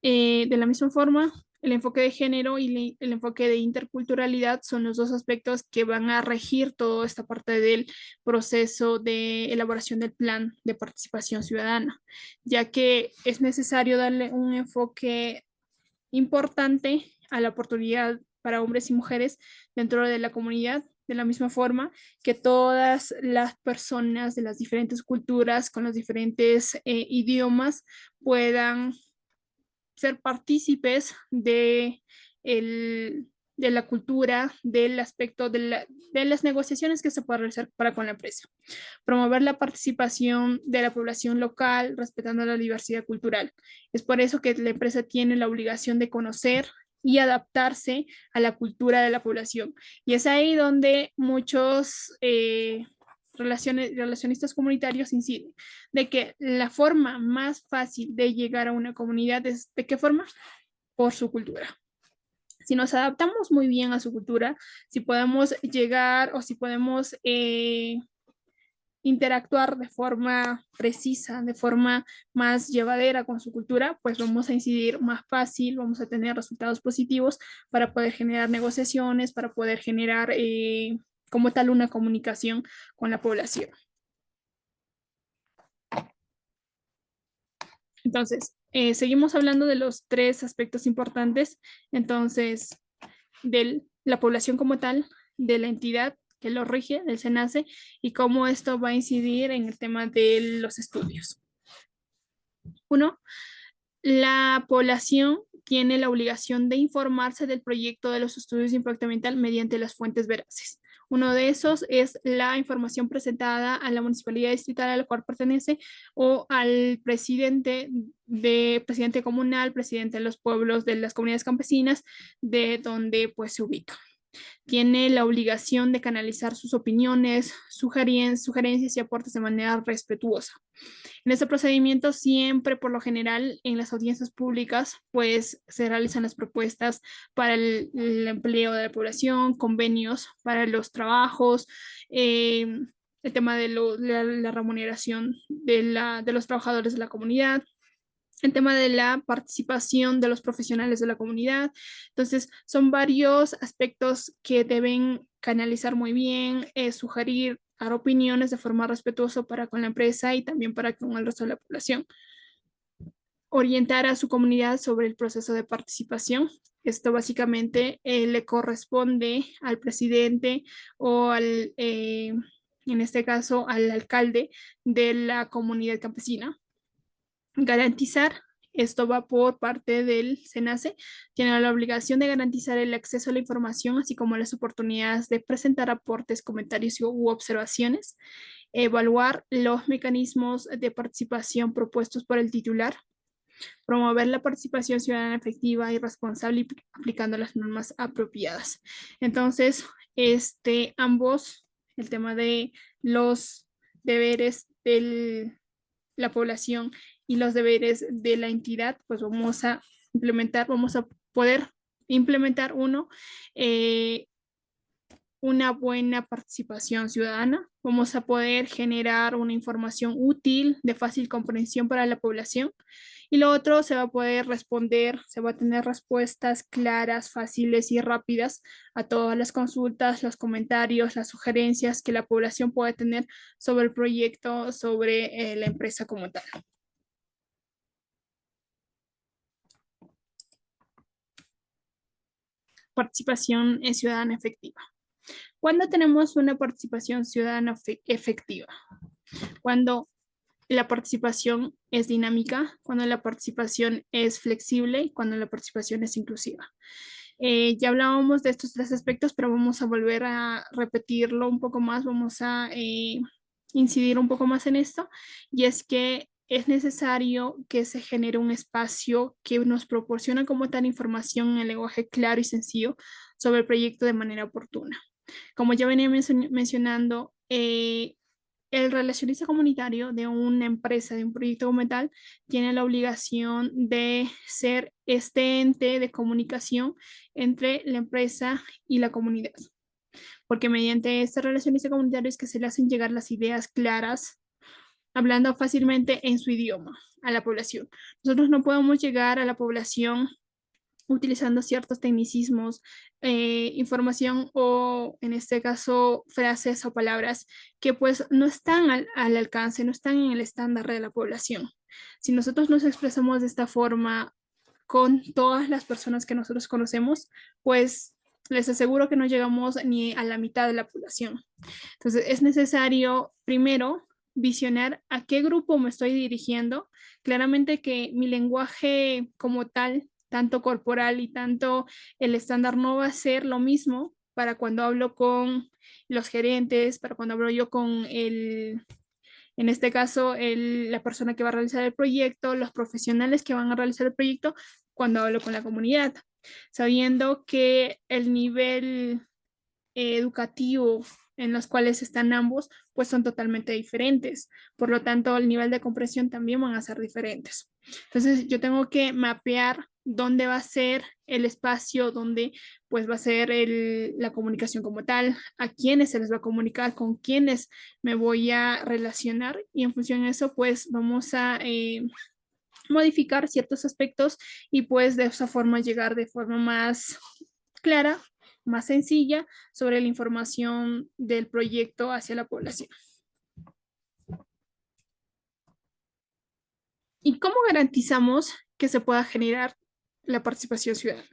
De la misma forma, el enfoque de género y el enfoque de interculturalidad son los dos aspectos que van a regir toda esta parte del proceso de elaboración del plan de participación ciudadana, ya que es necesario darle un enfoque importante a la oportunidad para hombres y mujeres dentro de la comunidad, de la misma forma que todas las personas de las diferentes culturas con los diferentes idiomas puedan ser partícipes de la cultura, del aspecto de las negociaciones que se puede realizar para con la empresa. Promover la participación de la población local, respetando la diversidad cultural. Es por eso que la empresa tiene la obligación de conocer y adaptarse a la cultura de la población. Y es ahí donde muchos relacionistas comunitarios inciden, de que la forma más fácil de llegar a una comunidad es, ¿de qué forma? Por su cultura. Si nos adaptamos muy bien a su cultura, si podemos llegar o si podemos interactuar de forma precisa, de forma más llevadera con su cultura, pues vamos a incidir más fácil, vamos a tener resultados positivos para poder generar negociaciones, para poder generar como tal una comunicación con la población. Entonces, seguimos hablando de los tres aspectos importantes. Entonces, de la población como tal, de la entidad que lo rige, del SENACE, y cómo esto va a incidir en el tema de los estudios. Uno, la población tiene la obligación de informarse del proyecto de los estudios de impacto ambiental mediante las fuentes veraces. Uno de esos es la información presentada a la municipalidad distrital a la cual pertenece o al presidente comunal, presidente de los pueblos, de las comunidades campesinas, de donde pues se ubica. Tiene la obligación de canalizar sus opiniones, sugerencias y aportes de manera respetuosa. En este procedimiento siempre, por lo general, en las audiencias públicas, pues se realizan las propuestas para el empleo de la población, convenios para los trabajos, el tema de la remuneración de los trabajadores de la comunidad, el tema de la participación de los profesionales de la comunidad. Entonces, son varios aspectos que deben canalizar muy bien, sugerir, dar opiniones de forma respetuosa para con la empresa y también para con el resto de la población. Orientar a su comunidad sobre el proceso de participación. Esto básicamente le corresponde al presidente o en este caso, al alcalde de la comunidad campesina. Garantizar, esto va por parte del SENACE, tiene la obligación de garantizar el acceso a la información, así como las oportunidades de presentar aportes, comentarios u observaciones, evaluar los mecanismos de participación propuestos por el titular, promover la participación ciudadana efectiva y responsable aplicando las normas apropiadas. Entonces, ambos, el tema de los deberes de la población y los deberes de la entidad, pues vamos a poder implementar una buena participación ciudadana, vamos a poder generar una información útil, de fácil comprensión para la población. Y lo otro, se va a poder responder, se va a tener respuestas claras, fáciles y rápidas a todas las consultas, los comentarios, las sugerencias que la población puede tener sobre el proyecto, sobre la empresa como tal. Participación ciudadana efectiva. ¿Cuándo tenemos una participación ciudadana efectiva? Cuando la participación es dinámica, cuando la participación es flexible y cuando la participación es inclusiva. Ya hablábamos de estos tres aspectos, pero vamos a volver a repetirlo un poco más, vamos a incidir un poco más en esto, y es que es necesario que se genere un espacio que nos proporcione como tal información en lenguaje claro y sencillo sobre el proyecto de manera oportuna. Como ya venía mencionando, el relacionista comunitario de una empresa, de un proyecto como tal, tiene la obligación de ser este ente de comunicación entre la empresa y la comunidad, porque mediante este relacionista comunitario es que se le hacen llegar las ideas claras, hablando fácilmente en su idioma a la población. Nosotros no podemos llegar a la población utilizando ciertos tecnicismos, información o en este caso frases o palabras que pues no están al alcance, no están en el estándar de la población. Si nosotros nos expresamos de esta forma con todas las personas que nosotros conocemos, pues les aseguro que no llegamos ni a la mitad de la población. Entonces es necesario primero visionar a qué grupo me estoy dirigiendo. Claramente que mi lenguaje como tal, tanto corporal y tanto el estándar, no va a ser lo mismo para cuando hablo con los gerentes, para cuando hablo yo con en este caso, la persona que va a realizar el proyecto, los profesionales que van a realizar el proyecto, cuando hablo con la comunidad, sabiendo que el nivel educativo en los cuales están ambos, pues son totalmente diferentes. Por lo tanto, el nivel de compresión también van a ser diferentes. Entonces, yo tengo que mapear dónde va a ser el espacio, dónde pues va a ser la comunicación como tal, a quiénes se les va a comunicar, con quiénes me voy a relacionar y en función de eso pues vamos a modificar ciertos aspectos y pues de esa forma llegar de forma más clara, más sencilla sobre la información del proyecto hacia la población. ¿Y cómo garantizamos que se pueda generar la participación ciudadana?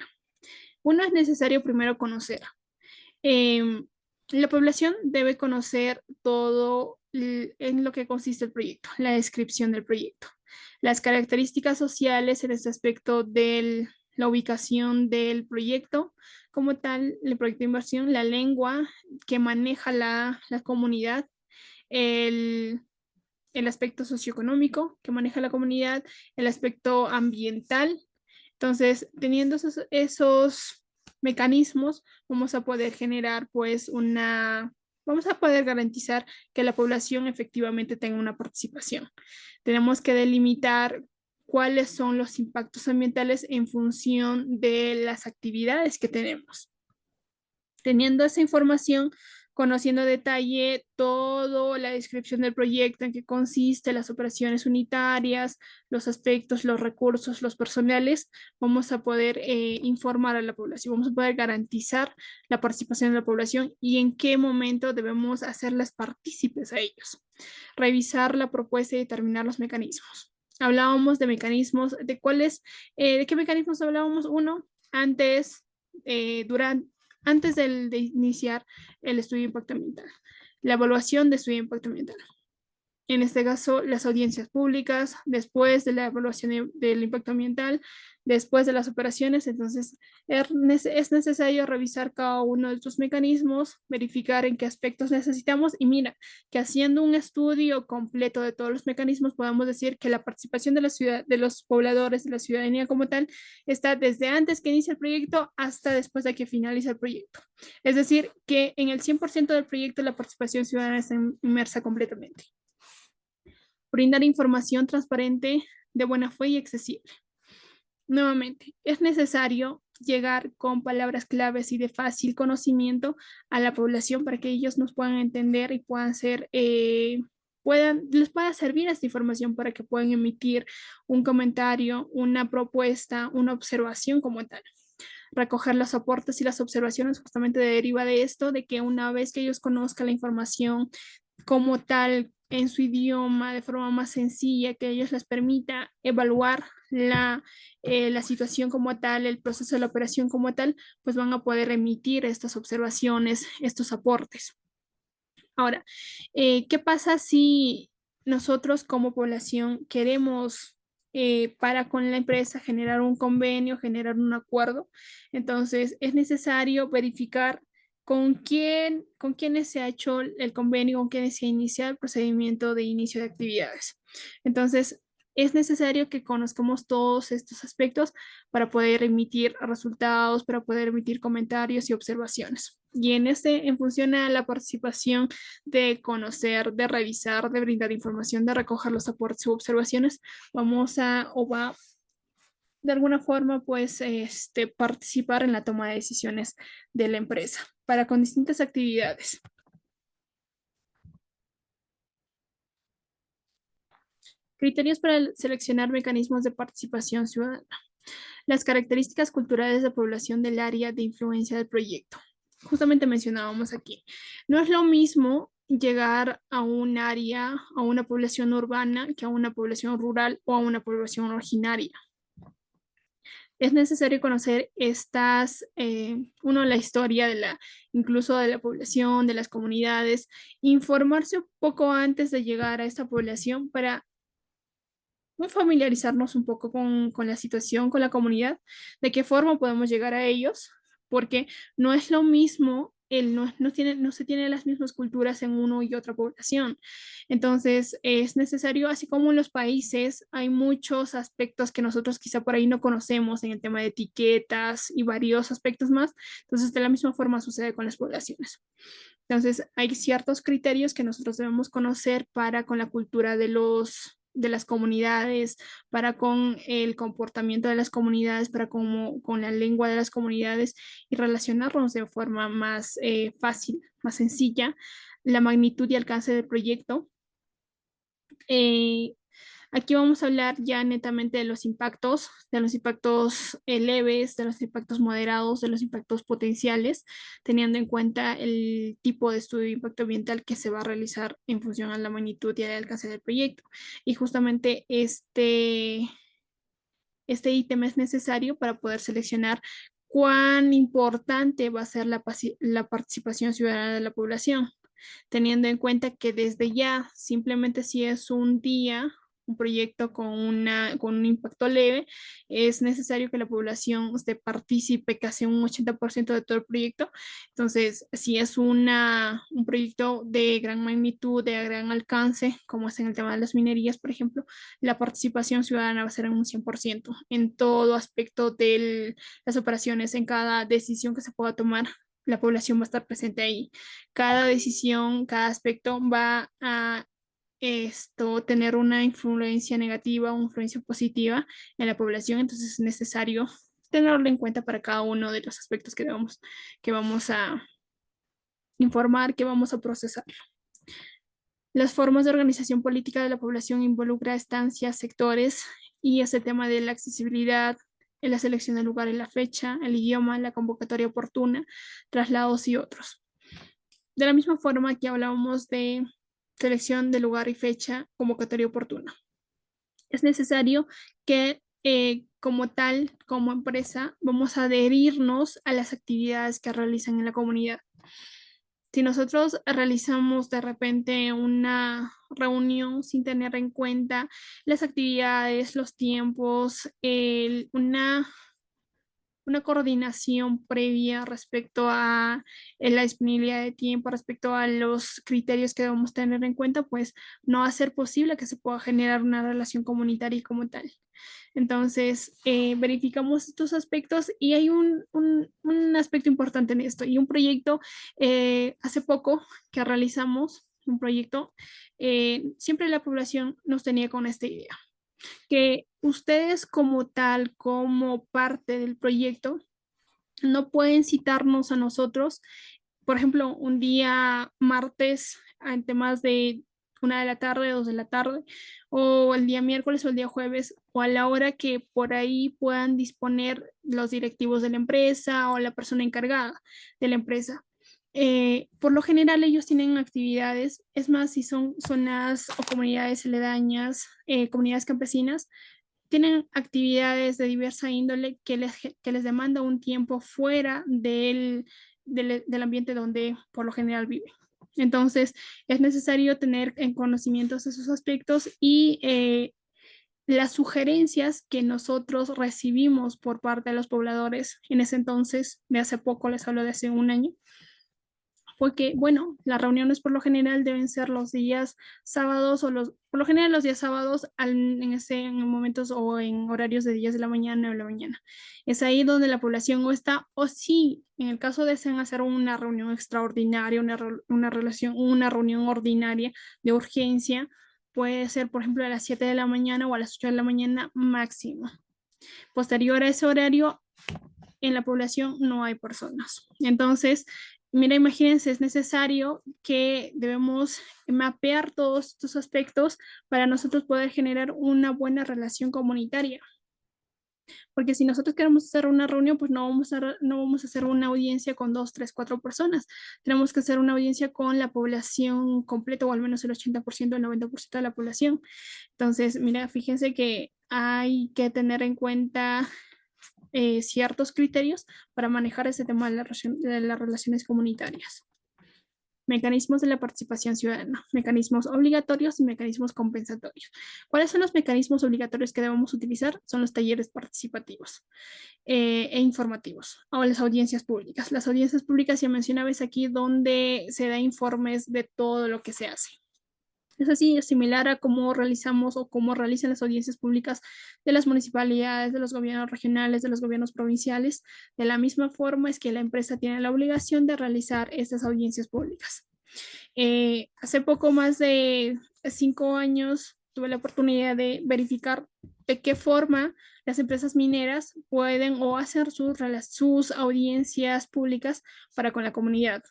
Uno, es necesario primero conocer. Eh, la población debe conocer todo en lo que consiste el proyecto, la descripción del proyecto, las características sociales en este aspecto de la ubicación del proyecto, como tal, el proyecto de inversión, la lengua que maneja la comunidad, el, el aspecto socioeconómico que maneja la comunidad, el aspecto ambiental. Entonces, teniendo esos mecanismos, vamos a poder generar pues vamos a poder garantizar que la población efectivamente tenga una participación. Tenemos que delimitar cuáles son los impactos ambientales en función de las actividades que tenemos. Teniendo esa información, conociendo a detalle toda la descripción del proyecto, en qué consiste, las operaciones unitarias, los aspectos, los recursos, los personales, vamos a poder informar a la población, vamos a poder garantizar la participación de la población y en qué momento debemos hacerlas partícipes a ellos. Revisar la propuesta y determinar los mecanismos. Hablábamos de mecanismos, ¿de qué mecanismos hablábamos? Uno, antes, durante de iniciar el estudio de impacto ambiental, la evaluación de estudio de impacto ambiental. En este caso, las audiencias públicas, después de la evaluación del impacto ambiental, después de las operaciones. Entonces, es necesario revisar cada uno de estos mecanismos, verificar en qué aspectos necesitamos y mira, que haciendo un estudio completo de todos los mecanismos, podemos decir que la participación de la ciudad, de los pobladores, de la ciudadanía como tal, está desde antes que inicia el proyecto hasta después de que finaliza el proyecto. Es decir, que en el 100% del proyecto la participación ciudadana está inmersa completamente. Brindar información transparente, de buena fe y accesible. Nuevamente, es necesario llegar con palabras claves y de fácil conocimiento a la población para que ellos nos puedan entender y puedan les pueda servir esta información para que puedan emitir un comentario, una propuesta, una observación como tal. Recoger los aportes y las observaciones justamente deriva de esto, de que una vez que ellos conozcan la información como tal en su idioma de forma más sencilla, que ellos les permita evaluar la situación como tal, el proceso de la operación como tal, pues van a poder emitir estas observaciones, estos aportes. Ahora, ¿qué pasa si nosotros como población queremos para con la empresa generar un convenio, generar un acuerdo? Entonces, es necesario verificar con quiénes se ha hecho el convenio, con quiénes se ha iniciado el procedimiento de inicio de actividades. Entonces, es necesario que conozcamos todos estos aspectos para poder emitir resultados, para poder emitir comentarios y observaciones. Y en función a la participación de conocer, de revisar, de brindar información, de recoger los aportes u observaciones, vamos a o va de alguna forma pues participar en la toma de decisiones de la empresa para con distintas actividades. Criterios para seleccionar mecanismos de participación ciudadana. Las características culturales de población del área de influencia del proyecto. Justamente mencionábamos aquí, no es lo mismo llegar a un área, a una población urbana, que a una población rural o a una población originaria. Es necesario conocer la historia incluso de la población, de las comunidades, informarse un poco antes de llegar a esta población para familiarizarnos un poco con la situación, con la comunidad, de qué forma podemos llegar a ellos, porque no es lo mismo no se tiene las mismas culturas en uno y otra población. Entonces, es necesario, así como en los países, hay muchos aspectos que nosotros quizá por ahí no conocemos en el tema de etiquetas y varios aspectos más. Entonces, de la misma forma sucede con las poblaciones. Entonces, hay ciertos criterios que nosotros debemos conocer para con la cultura de las comunidades, para con el comportamiento de las comunidades, para con la lengua de las comunidades y relacionarnos de forma más fácil, más sencilla, la magnitud y alcance del proyecto. Eh, Aquí vamos a hablar ya netamente de los impactos leves, de los impactos moderados, de los impactos potenciales, teniendo en cuenta el tipo de estudio de impacto ambiental que se va a realizar en función a la magnitud y al alcance del proyecto. Y justamente este ítem es necesario para poder seleccionar cuán importante va a ser la participación ciudadana de la población, teniendo en cuenta que desde ya, simplemente si es un día, un proyecto con un impacto leve, es necesario que la población participe casi un 80% de todo el proyecto. Entonces, si es un proyecto de gran magnitud, de gran alcance, como es en el tema de las minerías, por ejemplo, la participación ciudadana va a ser en un 100% en todo aspecto de las operaciones, en cada decisión que se pueda tomar, la población va a estar presente ahí. Cada decisión, cada aspecto va a tener una influencia negativa o influencia positiva en la población, entonces es necesario tenerlo en cuenta para cada uno de los aspectos que vamos a informar, que vamos a procesar. Las formas de organización política de la población involucra estancias, sectores y ese tema de la accesibilidad, en la selección del lugar y la fecha, el idioma, la convocatoria oportuna, traslados y otros. De la misma forma que hablábamos de selección de lugar y fecha, convocatoria oportuna. Es necesario que como tal, como empresa, vamos a adherirnos a las actividades que realizan en la comunidad. Si nosotros realizamos de repente una reunión sin tener en cuenta las actividades, los tiempos, una coordinación previa respecto a la disponibilidad de tiempo, respecto a los criterios que debemos tener en cuenta, pues no va a ser posible que se pueda generar una relación comunitaria como tal. Entonces, verificamos estos aspectos y hay un aspecto importante en esto y un proyecto hace poco que realizamos, un proyecto, siempre la población nos tenía con esta idea, que ustedes como tal, como parte del proyecto, no pueden citarnos a nosotros, por ejemplo, un día martes en temas de 1 de la tarde, 2 de la tarde, o el día miércoles o el día jueves, o a la hora que por ahí puedan disponer los directivos de la empresa o la persona encargada de la empresa. Por lo general ellos tienen actividades, es más, si son zonas o comunidades aledañas, comunidades campesinas, tienen actividades de diversa índole que les demanda un tiempo fuera del ambiente donde por lo general viven. Entonces, es necesario tener en conocimientos esos aspectos y las sugerencias que nosotros recibimos por parte de los pobladores en ese entonces, de hace poco, les hablo de hace un año, fue que, bueno, las reuniones por lo general deben ser los días sábados por lo general los días sábados en momentos o en horarios de 10 de la mañana o de la mañana. Es ahí donde la población o está, o sí, en el caso desean hacer una reunión extraordinaria, una reunión ordinaria de urgencia, puede ser, por ejemplo, a las 7 de la mañana o a las 8 de la mañana máximo. Posterior a ese horario, en la población no hay personas. Entonces, mira, imagínense, es necesario que debemos mapear todos estos aspectos para nosotros poder generar una buena relación comunitaria. Porque si nosotros queremos hacer una reunión, pues no vamos a hacer una audiencia con 2, 3, 4 personas. Tenemos que hacer una audiencia con la población completa o al menos el 80%, el 90% de la población. Entonces, mira, fíjense que hay que tener en cuenta ciertos criterios para manejar ese tema de las relaciones comunitarias. Mecanismos de la participación ciudadana, mecanismos obligatorios y mecanismos compensatorios. ¿Cuáles son los mecanismos obligatorios que debemos utilizar? Son los talleres participativos e informativos o las audiencias públicas. Las audiencias públicas ya mencionaba es aquí donde se da informes de todo lo que se hace. Es así, es similar a cómo realizamos o cómo realizan las audiencias públicas de las municipalidades, de los gobiernos regionales, de los gobiernos provinciales. De la misma forma es que la empresa tiene la obligación de realizar estas audiencias públicas. Hace poco más de 5 años tuve la oportunidad de verificar de qué forma las empresas mineras pueden o hacen sus audiencias públicas para con la comunidad.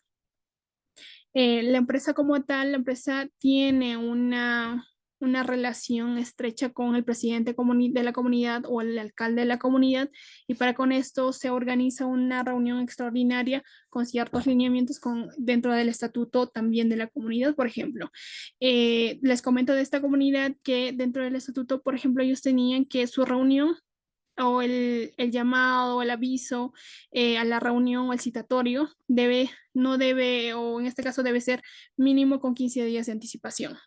La empresa como tal, la empresa tiene una relación estrecha con el presidente de la comunidad o el alcalde de la comunidad y para con esto se organiza una reunión extraordinaria con ciertos lineamientos dentro del estatuto también de la comunidad, por ejemplo. Les comento de esta comunidad que dentro del estatuto, por ejemplo, ellos tenían que su reunión o el llamado o el aviso a la reunión o el citatorio no debe, o en este caso debe ser mínimo con 15 días de anticipación.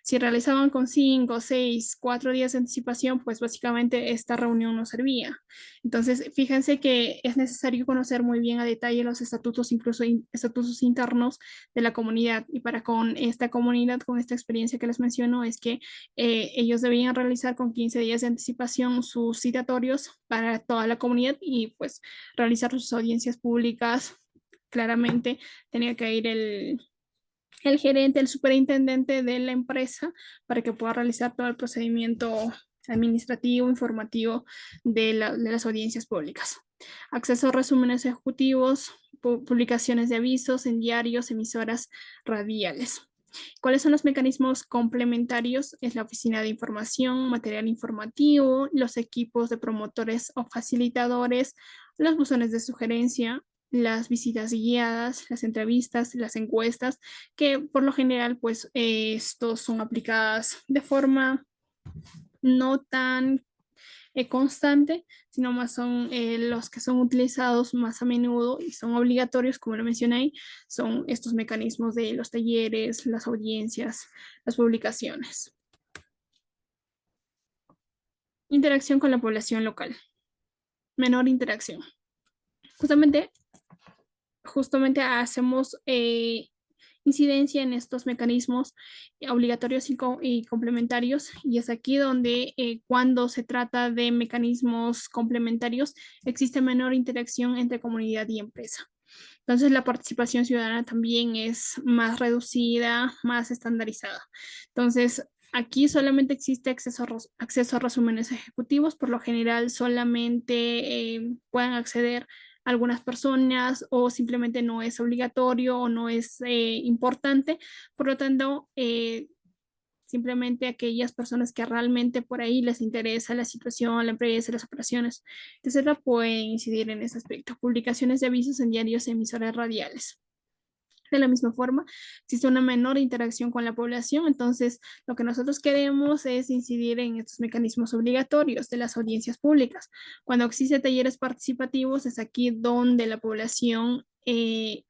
Si realizaban con 5, 6, 4 días de anticipación, pues básicamente esta reunión no servía. Entonces, fíjense que es necesario conocer muy bien a detalle los estatutos, incluso estatutos internos de la comunidad. Y para con esta comunidad, con esta experiencia que les menciono, es que ellos debían realizar con 15 días de anticipación sus citatorios para toda la comunidad y pues realizar sus audiencias públicas. Claramente tenía que ir el gerente, el superintendente de la empresa para que pueda realizar todo el procedimiento administrativo, informativo de las audiencias públicas. Acceso a resúmenes ejecutivos, publicaciones de avisos en diarios, emisoras radiales. ¿Cuáles son los mecanismos complementarios? Es la oficina de información, material informativo, los equipos de promotores o facilitadores, los buzones de sugerencia, las visitas guiadas, las entrevistas, las encuestas, que por lo general, pues estos son aplicadas de forma no tan constante, sino más son los que son utilizados más a menudo y son obligatorios, como lo mencioné ahí, son estos mecanismos de los talleres, las audiencias, las publicaciones. Interacción con la población local. Menor interacción. Justamente hacemos incidencia en estos mecanismos obligatorios y complementarios y es aquí donde cuando se trata de mecanismos complementarios existe menor interacción entre comunidad y empresa. Entonces la participación ciudadana también es más reducida, más estandarizada. Entonces aquí solamente existe acceso a resúmenes ejecutivos, por lo general solamente pueden acceder algunas personas o simplemente no es obligatorio o no es importante. Por lo tanto, simplemente aquellas personas que realmente por ahí les interesa la situación, la empresa, las operaciones, etcétera, pueden incidir en ese aspecto. Publicaciones de avisos en diarios y emisoras radiales. De la misma forma, existe una menor interacción con la población, entonces lo que nosotros queremos es incidir en estos mecanismos obligatorios de las audiencias públicas. Cuando existen talleres participativos, es aquí donde la población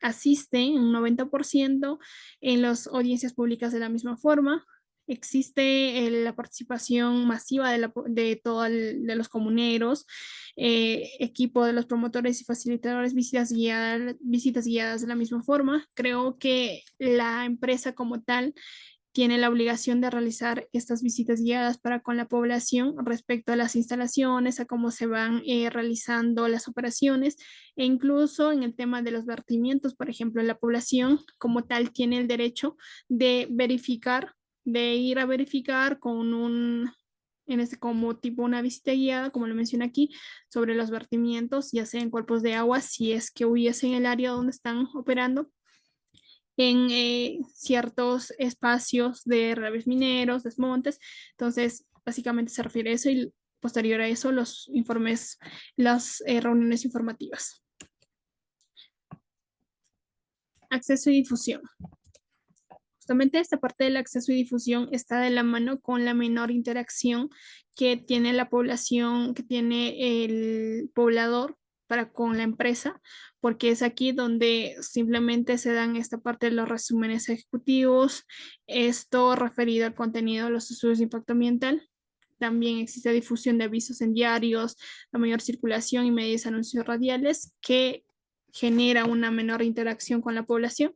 asiste en un 90% en las audiencias públicas de la misma forma. Existe la participación masiva de todos de los comuneros, equipo de los promotores y facilitadores, visitas guiadas de la misma forma. Creo que la empresa como tal tiene la obligación de realizar estas visitas guiadas para con la población respecto a las instalaciones, a cómo se van realizando las operaciones e incluso en el tema de los vertimientos, por ejemplo, la población como tal tiene el derecho de verificar, de ir a verificar con como tipo una visita guiada, como lo menciona aquí, sobre los vertimientos, ya sea en cuerpos de agua, si es que hubiese en el área donde están operando, en ciertos espacios de relevos mineros, desmontes. Entonces, básicamente se refiere a eso y posterior a eso los informes, las reuniones informativas. Acceso y difusión. Justamente esta parte del acceso y difusión está de la mano con la menor interacción que tiene la población, que tiene el poblador para con la empresa, porque es aquí donde simplemente se dan esta parte de los resúmenes ejecutivos, esto referido al contenido de los estudios de impacto ambiental. También existe difusión de avisos en diarios, la mayor circulación y medios de anuncios radiales que genera una menor interacción con la población.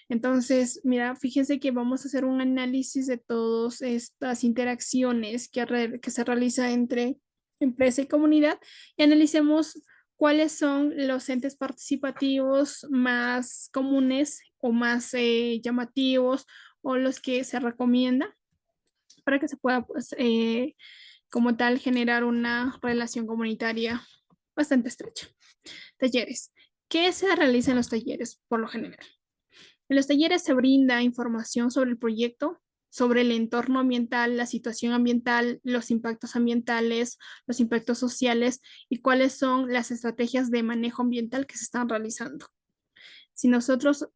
Entonces, mira, fíjense que vamos a hacer un análisis de todas estas interacciones que se realiza entre empresa y comunidad y analicemos cuáles son los entes participativos más comunes o más llamativos o los que se recomiendan para que se pueda, pues, como tal, generar una relación comunitaria bastante estrecha. Talleres. ¿Qué se realiza en los talleres por lo general? En los talleres se brinda información sobre el proyecto, sobre el entorno ambiental, la situación ambiental, los impactos ambientales, los impactos sociales y cuáles son las estrategias de manejo ambiental que se están realizando. Si nosotros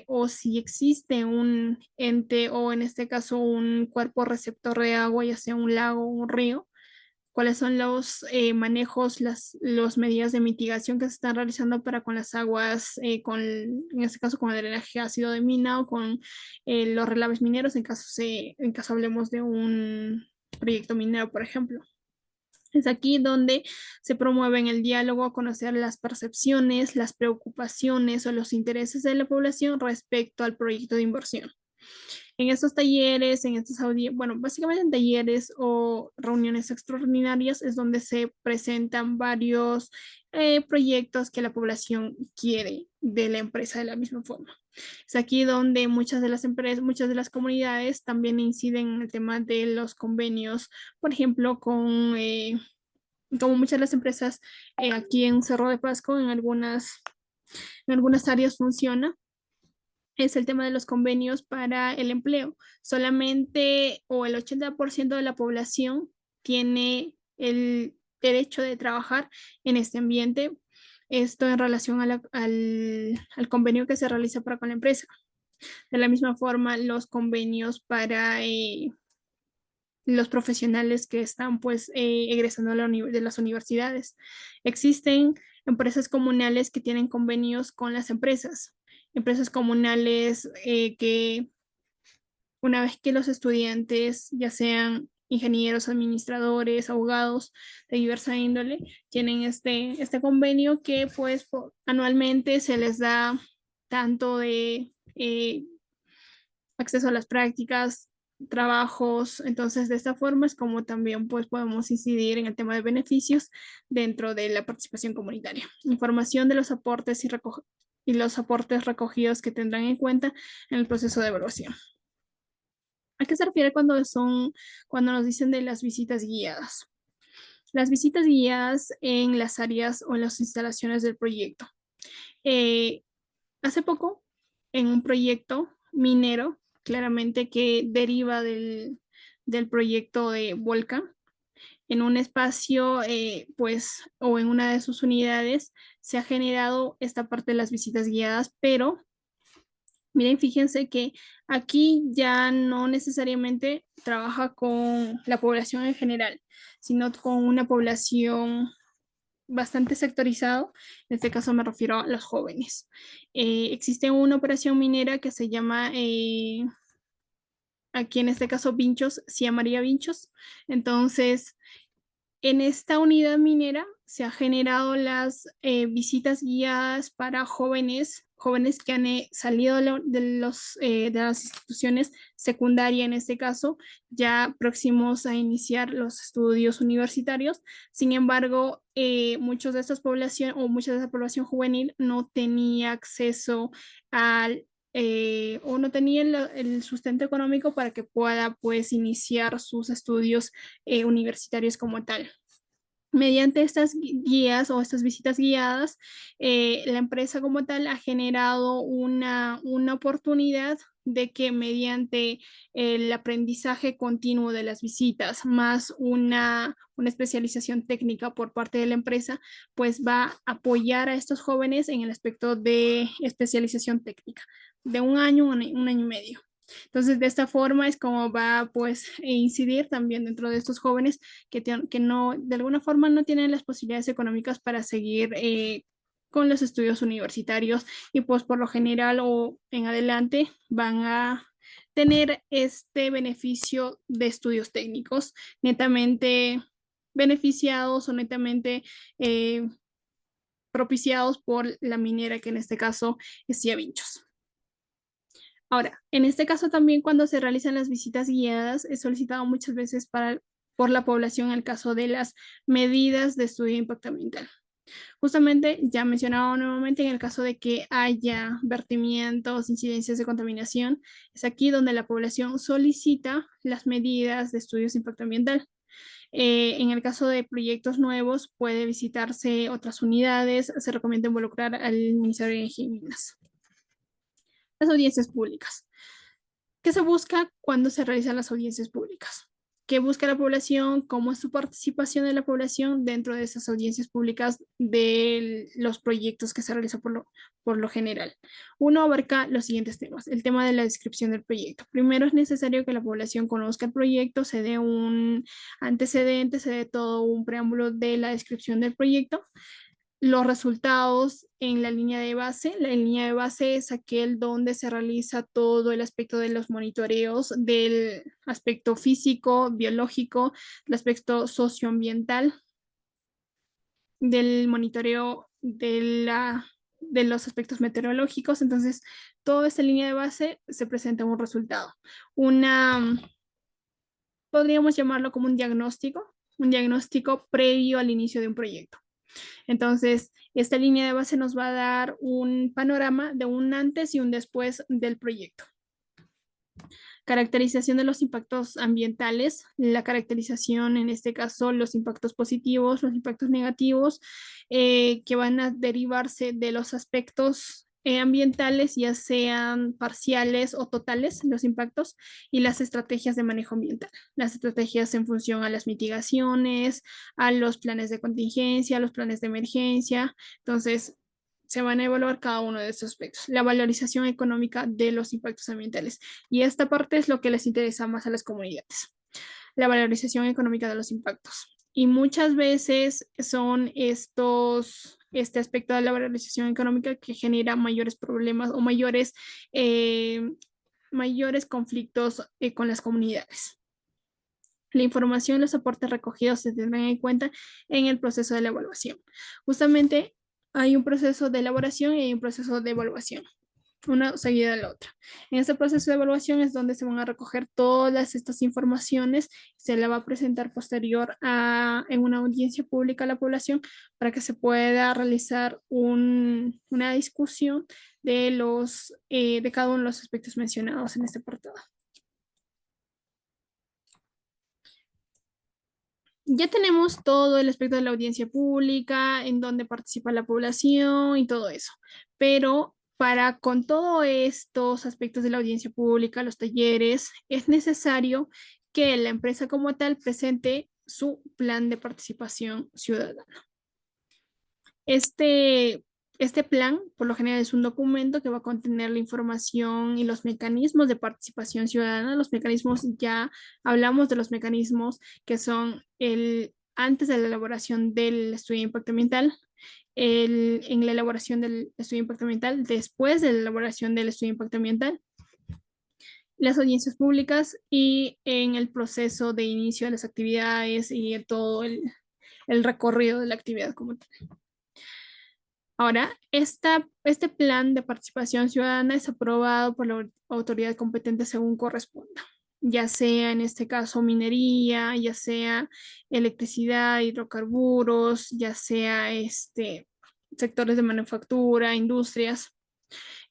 o si existe un ente o en este caso un cuerpo receptor de agua, ya sea un lago o un río, cuáles son los manejos, las medidas de mitigación que se están realizando para con las aguas, en este caso con el drenaje ácido de mina o con los relaves mineros, en caso hablemos de un proyecto minero, por ejemplo. Es aquí donde se promueven el diálogo, conocer las percepciones, las preocupaciones o los intereses de la población respecto al proyecto de inversión. En estos talleres, bueno, básicamente en talleres o reuniones extraordinarias es donde se presentan varios proyectos que la población quiere de la empresa de la misma forma. Es aquí donde muchas de las empresas, muchas de las comunidades también inciden en el tema de los convenios, por ejemplo, como muchas de las empresas aquí en Cerro de Pasco, en algunas áreas funciona es el tema de los convenios para el empleo. Solamente o el 80% de la población tiene el derecho de trabajar en este ambiente. Esto en relación al convenio que se realiza para con la empresa. De la misma forma, los convenios para los profesionales que están pues egresando de las universidades. Existen empresas comunales que tienen convenios con las empresas comunales que una vez que los estudiantes, ya sean ingenieros, administradores, abogados de diversa índole, tienen este convenio que pues anualmente se les da tanto de acceso a las prácticas, trabajos. Entonces, de esta forma es como también pues podemos incidir en el tema de beneficios dentro de la participación comunitaria. Información de los aportes y los aportes recogidos que tendrán en cuenta en el proceso de evaluación. ¿A qué se refiere cuando nos dicen de las visitas guiadas? Las visitas guiadas en las áreas o en las instalaciones del proyecto. Eh, Hace poco, en un proyecto minero, claramente que deriva del proyecto de Volcan, en un espacio, pues, o en una de sus unidades, se ha generado esta parte de las visitas guiadas, pero miren, fíjense que aquí ya no necesariamente trabaja con la población en general, sino con una población bastante sectorizado. En este caso me refiero a los jóvenes. Existe una operación minera que se llama, aquí en este caso, Vinchos, Cia María Vinchos. Entonces, en esta unidad minera se han generado las visitas guiadas para jóvenes que han salido de las instituciones secundarias, en este caso, ya próximos a iniciar los estudios universitarios. Sin embargo, muchos de estas población o mucha de esa población juvenil no tenía acceso o no tenía el sustento económico para que pueda pues iniciar sus estudios universitarios como tal. Mediante estas guías o estas visitas guiadas, la empresa como tal ha generado una oportunidad de que mediante el aprendizaje continuo de las visitas, más una especialización técnica por parte de la empresa, pues va a apoyar a estos jóvenes en el aspecto de especialización técnica de un año y medio. Entonces, de esta forma es como va pues a incidir también dentro de estos jóvenes que no, de alguna forma no tienen las posibilidades económicas para seguir con los estudios universitarios y pues por lo general o en adelante van a tener este beneficio de estudios técnicos netamente beneficiados o netamente eh, propiciados por la minera que en este caso es Vinchos. Ahora, en este caso también cuando se realizan las visitas guiadas es solicitado muchas veces por la población el caso de las medidas de estudio de impacto ambiental. Justamente ya mencionaba nuevamente en el caso de que haya vertimientos, incidencias de contaminación, es aquí donde la población solicita las medidas de estudios de impacto ambiental. En el caso de proyectos nuevos, puede visitarse otras unidades, se recomienda involucrar al Ministerio de Energía y Minas. Las audiencias públicas. ¿Qué se busca cuando se realizan las audiencias públicas? ¿Qué busca la población? ¿Cómo es su participación de la población dentro de esas audiencias públicas de los proyectos que se realizan por lo general? Uno abarca los siguientes temas. El tema de la descripción del proyecto. Primero es necesario que la población conozca el proyecto, se dé un antecedente, se dé todo un preámbulo de la descripción del proyecto, los resultados en la línea de base. La línea de base es aquel donde se realiza todo el aspecto de los monitoreos del aspecto físico, biológico, el aspecto socioambiental, del monitoreo de los aspectos meteorológicos. Entonces, toda esta línea de base se presenta un resultado. Una, podríamos llamarlo como un diagnóstico previo al inicio de un proyecto. Entonces, esta línea de base nos va a dar un panorama de un antes y un después del proyecto. Caracterización de los impactos ambientales, la caracterización en este caso, los impactos positivos, los impactos negativos, que van a derivarse de los aspectos ambientales, ya sean parciales o totales, los impactos, y las estrategias de manejo ambiental. Las estrategias en función a las mitigaciones, a los planes de contingencia, a los planes de emergencia. Entonces, se van a evaluar cada uno de estos aspectos. La valorización económica de los impactos ambientales. Y esta parte es lo que les interesa más a las comunidades. La valorización económica de los impactos. Y muchas veces son este aspecto de la valorización económica que genera mayores problemas o mayores conflictos con las comunidades. La información y los aportes recogidos se tendrán en cuenta en el proceso de la evaluación. Justamente hay un proceso de elaboración y hay un proceso de evaluación, una seguida de la otra. En este proceso de evaluación es donde se van a recoger todas estas informaciones, se la va a presentar en una audiencia pública a la población para que se pueda realizar una discusión de cada uno de los aspectos mencionados en este apartado. Ya tenemos todo el aspecto de la audiencia pública, en donde participa la población y todo eso. Pero para con todos estos aspectos de la audiencia pública, los talleres, es necesario que la empresa como tal presente su plan de participación ciudadana. Este, este plan, por lo general, es un documento que va a contener la información y los mecanismos de participación ciudadana. Los mecanismos, ya hablamos de los mecanismos que son antes de la elaboración del estudio de impacto ambiental, en la elaboración del estudio de impacto ambiental, después de la elaboración del estudio de impacto ambiental, las audiencias públicas y en el proceso de inicio de las actividades y todo el recorrido de la actividad como tal. Ahora, este plan de participación ciudadana es aprobado por la autoridad competente según corresponda, ya sea en este caso minería, ya sea electricidad, hidrocarburos, ya sea sectores de manufactura, industrias,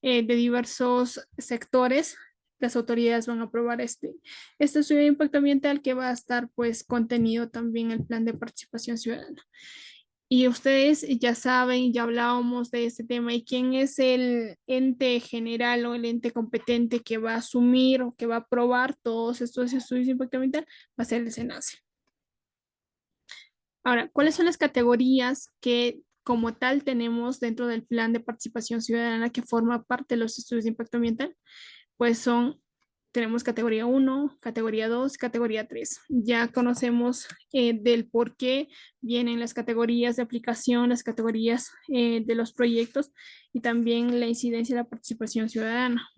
de diversos sectores. Las autoridades van a aprobar este estudio de impacto ambiental que va a estar pues contenido también en el plan de participación ciudadana. Y ustedes ya saben, ya hablábamos de este tema, y quién es el ente general o el ente competente que va a asumir o que va a aprobar todos estos estudios de impacto ambiental, va a ser el SENACE. Ahora, ¿cuáles son las categorías que como tal tenemos dentro del plan de participación ciudadana que forma parte de los estudios de impacto ambiental? Pues son tenemos categoría 1, categoría 2, categoría 3. Ya conocemos del por qué vienen las categorías de aplicación, las categorías de los proyectos y también la incidencia de la participación ciudadana.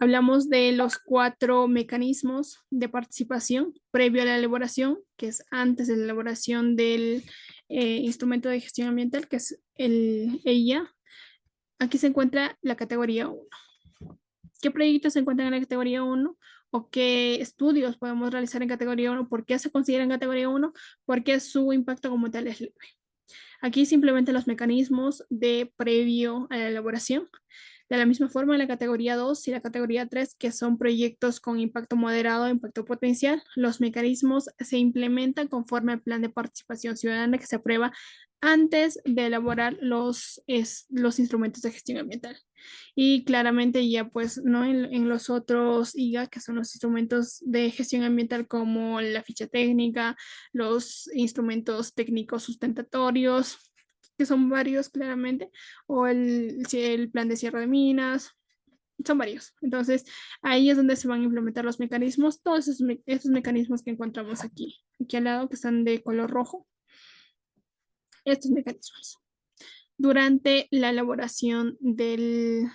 Hablamos de los 4 mecanismos de participación previo a la elaboración, que es antes de la elaboración del instrumento de gestión ambiental, que es el EIA. Aquí se encuentra la categoría 1. ¿Qué proyectos se encuentran en la categoría 1? ¿O qué estudios podemos realizar en categoría 1? ¿Por qué se considera en categoría 1? Porque su impacto como tal es leve. Aquí simplemente los mecanismos de previo a la elaboración. De la misma forma, en la categoría 2 y la categoría 3, que son proyectos con impacto moderado o impacto potencial, los mecanismos se implementan conforme al plan de participación ciudadana que se aprueba antes de elaborar los instrumentos de gestión ambiental. Y claramente ya pues, ¿no? En los otros IGA, que son los instrumentos de gestión ambiental como la ficha técnica, los instrumentos técnicos sustentatorios, que son varios claramente, o el plan de cierre de minas, son varios. Entonces, ahí es donde se van a implementar los mecanismos, todos esos mecanismos que encontramos aquí al lado, que están de color rojo, estos mecanismos. Durante la elaboración del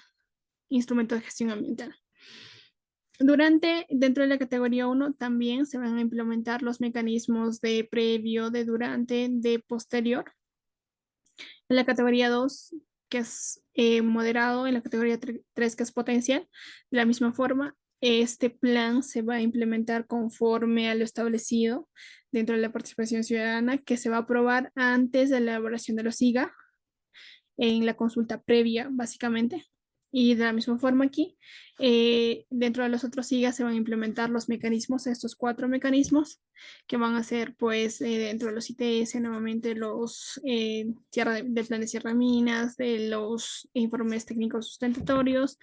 instrumento de gestión ambiental. Dentro de la categoría 1 también se van a implementar los mecanismos de previo, de durante, de posterior. En la categoría 2, que es moderado, en la categoría 3, que es potencial, de la misma forma, este plan se va a implementar conforme a lo establecido dentro de la participación ciudadana, que se va a aprobar antes de la elaboración de los IGA, en la consulta previa, básicamente. Y de la misma forma aquí, dentro de los otros SIGA se van a implementar los mecanismos, estos 4 mecanismos, que van a ser, pues, dentro de los ITS, nuevamente los del plan de cierre de minas, de los informes técnicos sustentatorios.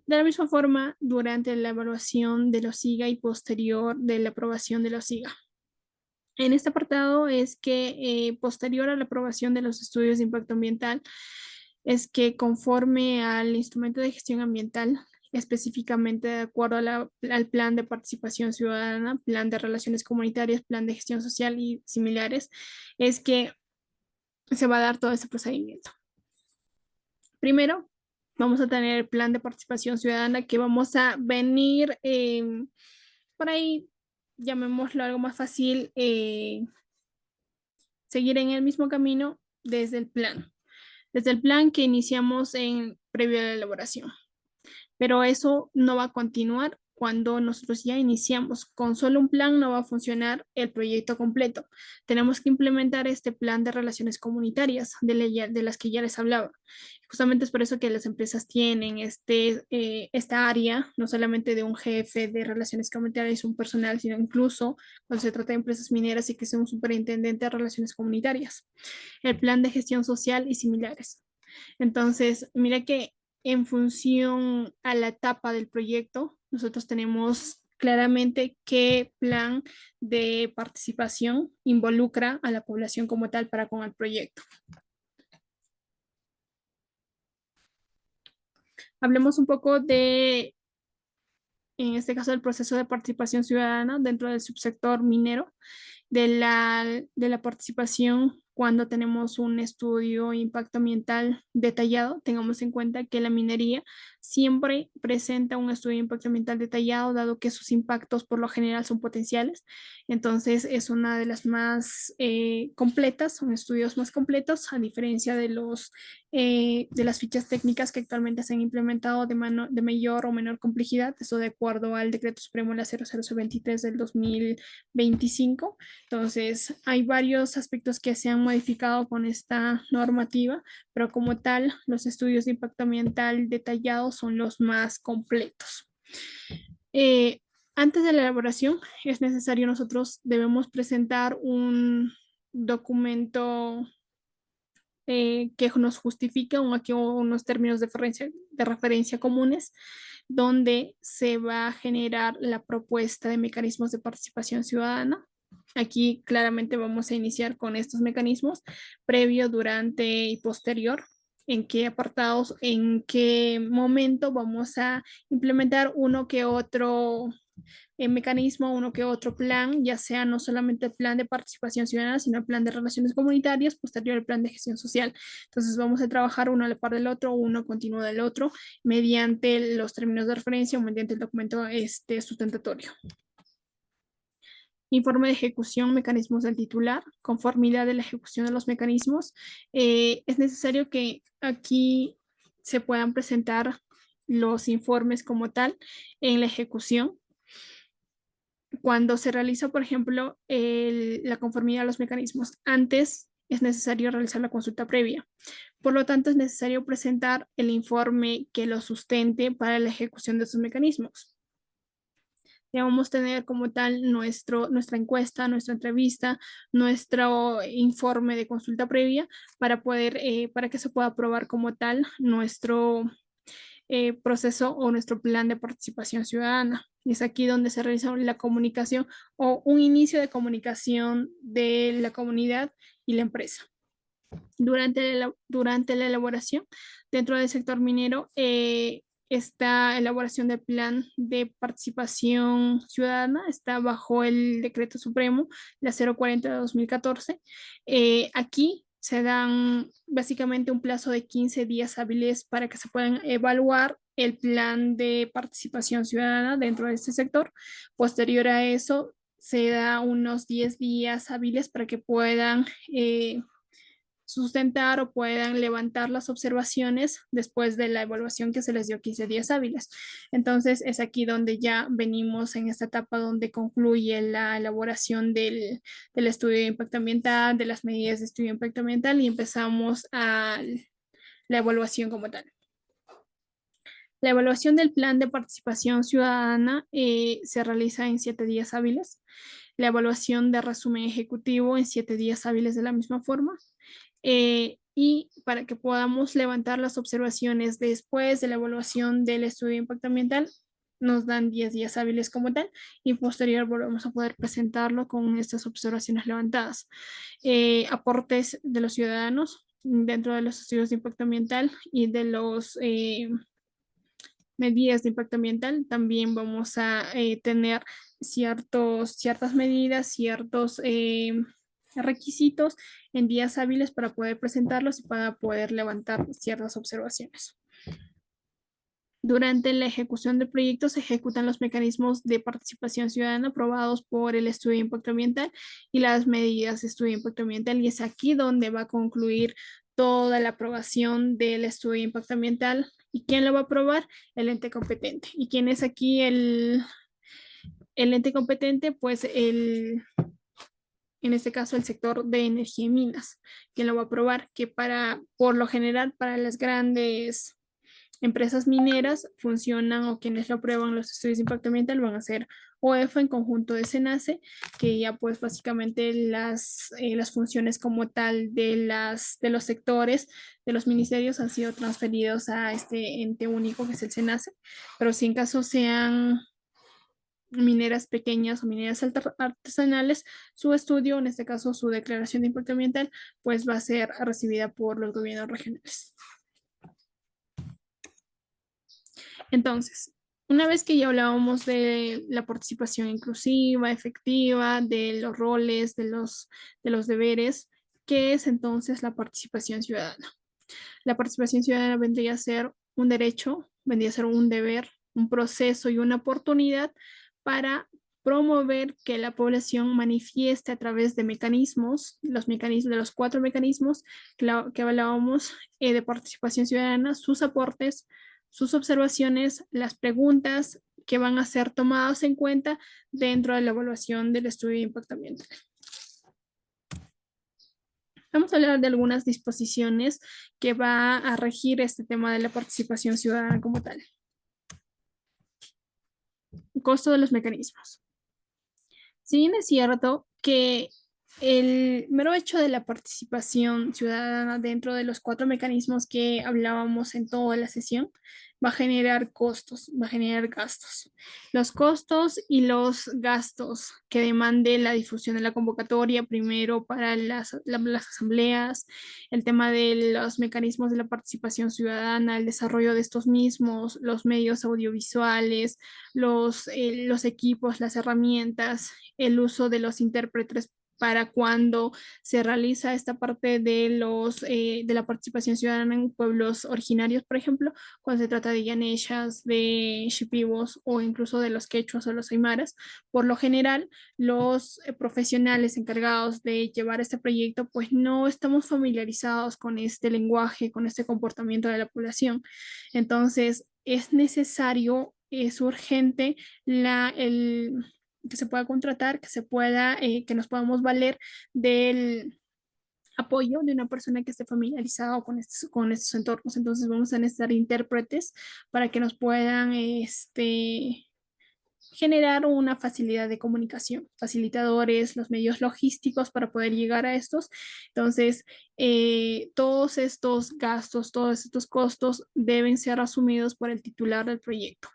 De la misma forma, durante la evaluación de los SIGA y posterior de la aprobación de los SIGA. En este apartado es que posterior a la aprobación de los estudios de impacto ambiental, es que conforme al instrumento de gestión ambiental, específicamente de acuerdo al plan de participación ciudadana, plan de relaciones comunitarias, plan de gestión social y similares, es que se va a dar todo ese procedimiento. Primero, vamos a tener el plan de participación ciudadana que vamos a venir por ahí, llamémoslo algo más fácil, seguir en el mismo camino desde el plan. Desde el plan que iniciamos en previo a la elaboración. Pero eso no va a continuar cuando nosotros ya iniciamos. Con solo un plan no va a funcionar el proyecto completo. Tenemos que implementar este plan de relaciones comunitarias de las que ya les hablaba. Justamente es por eso que las empresas tienen esta área, no solamente de un jefe de relaciones comunitarias, un personal, sino incluso cuando se trata de empresas mineras y que sea un superintendente de relaciones comunitarias. El plan de gestión social y similares. Entonces, mira que en función a la etapa del proyecto, nosotros tenemos claramente qué plan de participación involucra a la población como tal para con el proyecto. Hablemos un poco en este caso, del proceso de participación ciudadana dentro del subsector minero, de la participación cuando tenemos un estudio de impacto ambiental detallado. Tengamos en cuenta que la minería siempre presenta un estudio de impacto ambiental detallado, dado que sus impactos por lo general son potenciales. Entonces es una de las más completas, son estudios más completos, a diferencia de las fichas técnicas que actualmente se han implementado de mayor o menor complejidad, eso de acuerdo al Decreto Supremo la 00023 del 2025. Entonces, hay varios aspectos que se han modificado con esta normativa, pero como tal, los estudios de impacto ambiental detallados son los más completos. Antes de la elaboración, es necesario, nosotros debemos presentar un documento que nos justifique unos términos de referencia comunes, donde se va a generar la propuesta de mecanismos de participación ciudadana. Aquí claramente vamos a iniciar con estos mecanismos, previo, durante y posterior. en qué apartados, en qué momento vamos a implementar uno que otro mecanismo, uno que otro plan, ya sea no solamente el plan de participación ciudadana, sino el plan de relaciones comunitarias, posterior el plan de gestión social. Entonces vamos a trabajar uno a la par del otro, uno continuo del otro, mediante los términos de referencia o mediante el documento sustentatorio. Informe de ejecución, mecanismos del titular, conformidad de la ejecución de los mecanismos. Es necesario que aquí se puedan presentar los informes como tal en la ejecución. Cuando se realiza, por ejemplo, la conformidad a los mecanismos, antes es necesario realizar la consulta previa. Por lo tanto, es necesario presentar el informe que lo sustente para la ejecución de esos mecanismos. Debemos tener como tal nuestra encuesta, nuestra entrevista, nuestro informe de consulta previa para que se pueda aprobar como tal nuestro proceso o nuestro plan de participación ciudadana. Y es aquí donde se realiza la comunicación o un inicio de comunicación de la comunidad y la empresa. Durante la elaboración, dentro del sector minero, esta elaboración del plan de participación ciudadana está bajo el decreto supremo, la 040 de 2014. Aquí se dan básicamente un plazo de 15 días hábiles para que se puedan evaluar el plan de participación ciudadana dentro de este sector. Posterior a eso, se da unos 10 días hábiles para que puedan sustentar o puedan levantar las observaciones después de la evaluación que se les dio 15 días hábiles. Entonces es aquí donde ya venimos en esta etapa donde concluye la elaboración del estudio de impacto ambiental, de las medidas de estudio de impacto ambiental y empezamos a la evaluación como tal. La evaluación del plan de participación ciudadana se realiza en 7 días hábiles. La evaluación de resumen ejecutivo en 7 días hábiles de la misma forma. Y para que podamos levantar las observaciones después de la evaluación del estudio de impacto ambiental, nos dan 10 días hábiles como tal y posterior volvemos a poder presentarlo con estas observaciones levantadas. Aportes de los ciudadanos dentro de los estudios de impacto ambiental y de los medidas de impacto ambiental. También vamos a tener ciertas medidas, ciertos requisitos en días hábiles para poder presentarlos y para poder levantar ciertas observaciones. Durante la ejecución del proyecto se ejecutan los mecanismos de participación ciudadana aprobados por el estudio de impacto ambiental y las medidas de estudio de impacto ambiental y es aquí donde va a concluir toda la aprobación del estudio de impacto ambiental. ¿Y quién lo va a aprobar? El ente competente. ¿Y quién es aquí el ente competente? Pues en este caso el sector de energía y minas, quien lo va a aprobar, que por lo general, para las grandes empresas mineras funcionan o quienes lo aprueban los estudios de impacto ambiental van a ser OEFA en conjunto de SENACE, que ya pues básicamente las funciones como tal de los sectores de los ministerios han sido transferidos a este ente único que es el SENACE, pero si en caso sean mineras pequeñas o mineras artesanales, su estudio, en este caso su declaración de impacto ambiental, pues va a ser recibida por los gobiernos regionales. Entonces, una vez que ya hablábamos de la participación inclusiva, efectiva, de los roles, de los deberes, ¿qué es entonces la participación ciudadana? La participación ciudadana vendría a ser un derecho, vendría a ser un deber, un proceso y una oportunidad para promover que la población manifieste a través de mecanismos, de los 4 mecanismos que hablábamos de participación ciudadana, sus aportes, sus observaciones, las preguntas que van a ser tomadas en cuenta dentro de la evaluación del estudio de impacto ambiental. Vamos a hablar de algunas disposiciones que va a regir este tema de la participación ciudadana como tal. Costo de los mecanismos. Si bien es cierto que el mero hecho de la participación ciudadana dentro de los 4 mecanismos que hablábamos en toda la sesión va a generar costos, va a generar gastos. Los costos y los gastos que demande la difusión de la convocatoria, primero para las asambleas, el tema de los mecanismos de la participación ciudadana, el desarrollo de estos mismos, los medios audiovisuales, los equipos, las herramientas, el uso de los intérpretes para cuando se realiza esta parte de la participación ciudadana en pueblos originarios, por ejemplo, cuando se trata de yaneshas, de shipibos o incluso de los quechuas o los aymaras. Por lo general, los profesionales encargados de llevar este proyecto, pues no estamos familiarizados con este lenguaje, con este comportamiento de la población. Entonces, es necesario, es urgente que se pueda contratar, que nos podamos valer del apoyo de una persona que esté familiarizada con estos entornos. Entonces vamos a necesitar intérpretes para que nos puedan generar una facilidad de comunicación, facilitadores, los medios logísticos para poder llegar a estos. Entonces, todos estos gastos, todos estos costos deben ser asumidos por el titular del proyecto,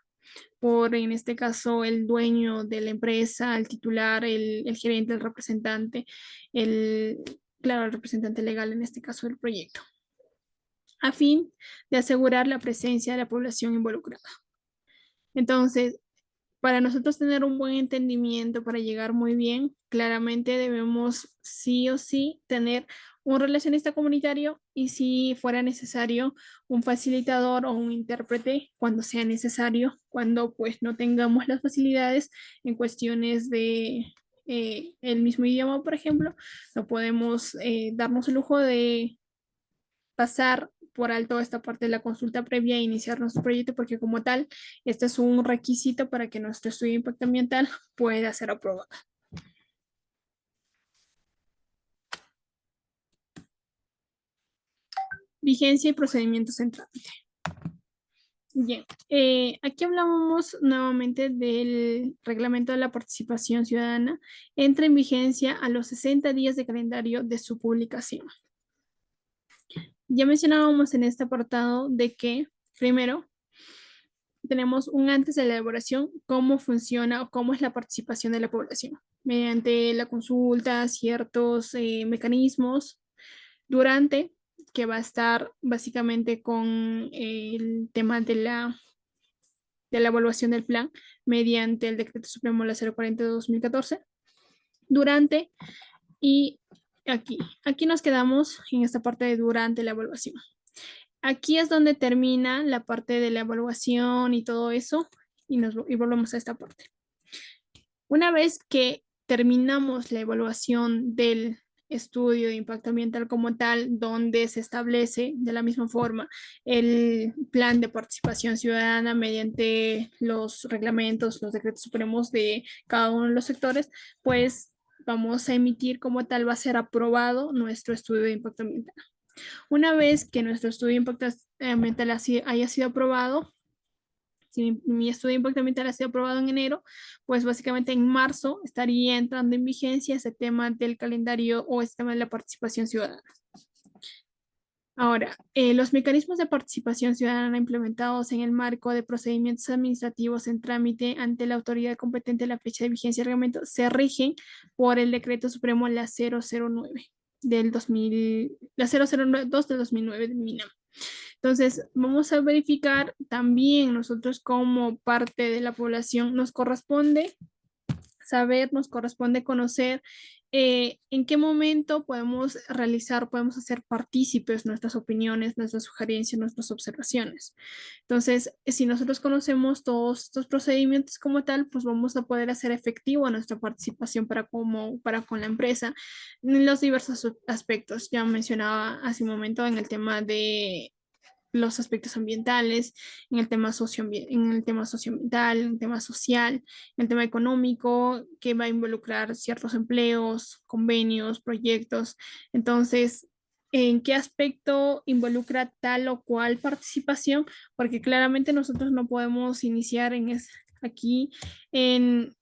por en este caso el dueño de la empresa, el titular, el gerente, el representante, el, claro, el representante legal en este caso del proyecto, a fin de asegurar la presencia de la población involucrada. Entonces, para nosotros tener un buen entendimiento, para llegar muy bien, claramente debemos sí o sí tener un relacionista comunitario y si fuera necesario un facilitador o un intérprete cuando sea necesario, cuando pues no tengamos las facilidades en cuestiones de el mismo idioma, por ejemplo, no podemos darnos el lujo de pasar por alto esta parte de la consulta previa e iniciar nuestro proyecto, porque como tal, este es un requisito para que nuestro estudio de impacto ambiental pueda ser aprobado. Vigencia y procedimientos en trámite. Bien, aquí hablamos nuevamente del reglamento de la participación ciudadana. Entra en vigencia a los 60 días de calendario de su publicación. Ya mencionábamos en este apartado de que, primero, tenemos un antes de la elaboración, cómo funciona o cómo es la participación de la población mediante la consulta, ciertos mecanismos, durante, que va a estar básicamente con el tema de la evaluación del plan mediante el Decreto Supremo la 040 de 2014, durante y aquí nos quedamos en esta parte de durante la evaluación. Aquí es donde termina la parte de la evaluación y todo eso, y volvemos a esta parte. Una vez que terminamos la evaluación del estudio de impacto ambiental como tal, donde se establece de la misma forma el plan de participación ciudadana mediante los reglamentos, los decretos supremos de cada uno de los sectores, pues vamos a emitir como tal, va a ser aprobado nuestro estudio de impacto ambiental. Una vez que nuestro estudio de impacto ambiental haya sido aprobado, si mi estudio de impacto ambiental ha sido aprobado en enero, pues básicamente en marzo estaría entrando en vigencia ese tema del calendario o este tema de la participación ciudadana. Ahora, los mecanismos de participación ciudadana implementados en el marco de procedimientos administrativos en trámite ante la autoridad competente a la fecha de vigencia del reglamento se rigen por el Decreto Supremo la 009 del 2000, la 002 del 2009 del MINAM. Entonces, vamos a verificar también nosotros como parte de la población nos corresponde saber, nos corresponde conocer en qué momento podemos realizar, podemos hacer partícipes nuestras opiniones, nuestras sugerencias, nuestras observaciones. Entonces, si nosotros conocemos todos estos procedimientos como tal, pues vamos a poder hacer efectivo nuestra participación para con la empresa en los diversos aspectos. Ya mencionaba hace un momento en el tema de los aspectos ambientales, en el tema socioambiental, en el tema social, en el tema económico, que va a involucrar ciertos empleos, convenios, proyectos. Entonces, ¿en qué aspecto involucra tal o cual participación? Porque claramente nosotros no podemos iniciar aquí,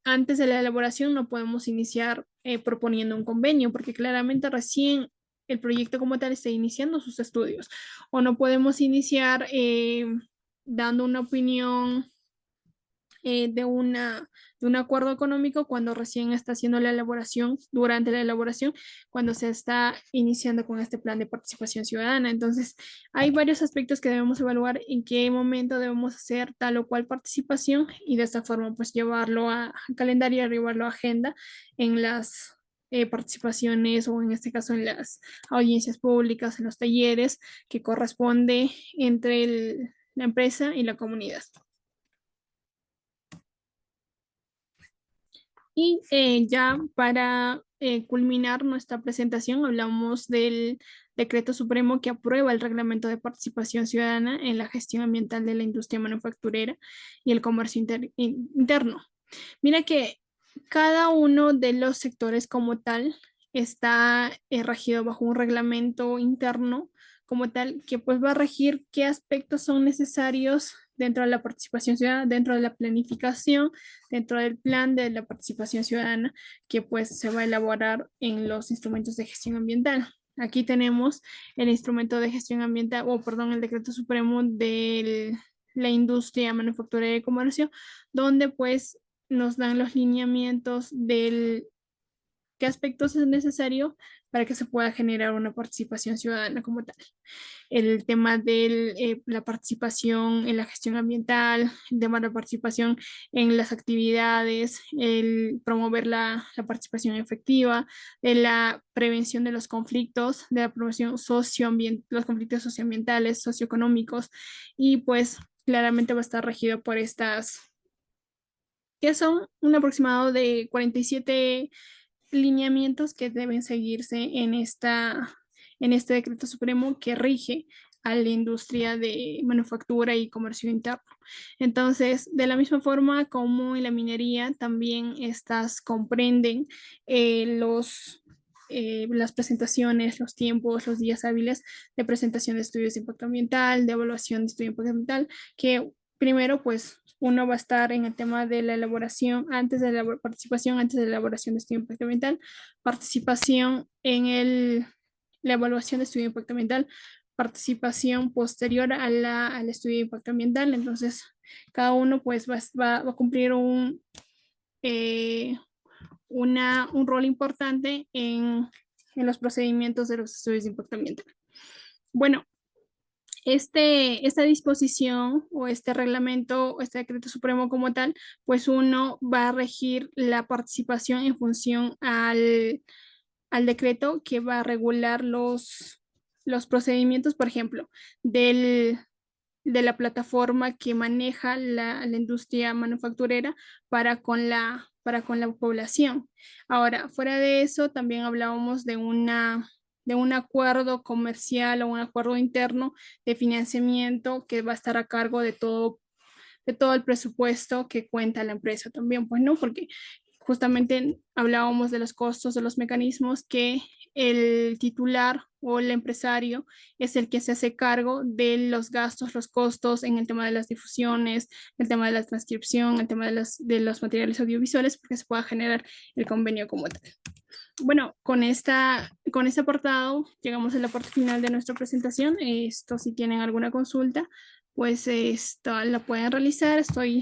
antes de la elaboración, no podemos iniciar proponiendo un convenio, porque claramente recién el proyecto como tal está iniciando sus estudios, o no podemos iniciar dando una opinión de un acuerdo económico cuando recién está haciendo la elaboración, durante la elaboración, cuando se está iniciando con este plan de participación ciudadana. Entonces, hay varios aspectos que debemos evaluar en qué momento debemos hacer tal o cual participación y de esta forma, pues llevarlo a calendario, llevarlo a agenda en las participaciones o en este caso en las audiencias públicas, en los talleres que corresponde entre la empresa y la comunidad. Y ya para culminar nuestra presentación, hablamos del decreto supremo que aprueba el reglamento de participación ciudadana en la gestión ambiental de la industria manufacturera y el comercio interno. Mira que cada uno de los sectores como tal está regido bajo un reglamento interno como tal que pues va a regir qué aspectos son necesarios dentro de la participación ciudadana, dentro de la planificación, dentro del plan de la participación ciudadana que pues se va a elaborar en los instrumentos de gestión ambiental. Aquí tenemos el instrumento de gestión ambiental, o perdón, el decreto supremo de la industria manufacturera y comercio, donde pues nos dan los lineamientos del qué aspectos es necesario para que se pueda generar una participación ciudadana como tal. El tema de la participación en la gestión ambiental, el tema de la participación en las actividades, el promover la participación efectiva, de la prevención de los conflictos, de la promoción los conflictos socioambientales, socioeconómicos, y pues claramente va a estar regido por estas que son un aproximado de 47 lineamientos que deben seguirse en este decreto supremo que rige a la industria de manufactura y comercio interno. Entonces, de la misma forma como en la minería, también estas comprenden las presentaciones, los tiempos, los días hábiles de presentación de estudios de impacto ambiental, de evaluación de estudio de impacto ambiental, que primero, pues, uno va a estar en el tema de la elaboración, antes de la participación, antes de la elaboración de estudio de impacto ambiental, participación en la evaluación de estudio de impacto ambiental, participación posterior al estudio de impacto ambiental. Entonces, cada uno pues va a cumplir eh, un rol importante en los procedimientos de los estudios de impacto ambiental. Bueno, esta disposición o este reglamento o este decreto supremo como tal, pues uno va a regir la participación en función al decreto que va a regular los procedimientos, por ejemplo, de la plataforma que maneja la industria manufacturera para con la población. Ahora, fuera de eso, también hablábamos de un acuerdo comercial o un acuerdo interno de financiamiento que va a estar a cargo de todo el presupuesto que cuenta la empresa también, pues no, porque justamente hablábamos de los costos, de los mecanismos que el titular o el empresario es el que se hace cargo de los gastos, los costos en el tema de las difusiones, el tema de la transcripción, el tema de los materiales audiovisuales, porque se pueda generar el convenio como tal. Bueno, con este apartado llegamos a la parte final de nuestra presentación. Esto, si tienen alguna consulta, pues esto la pueden realizar. Estoy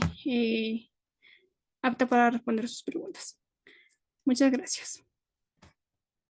apta para responder sus preguntas. Muchas gracias.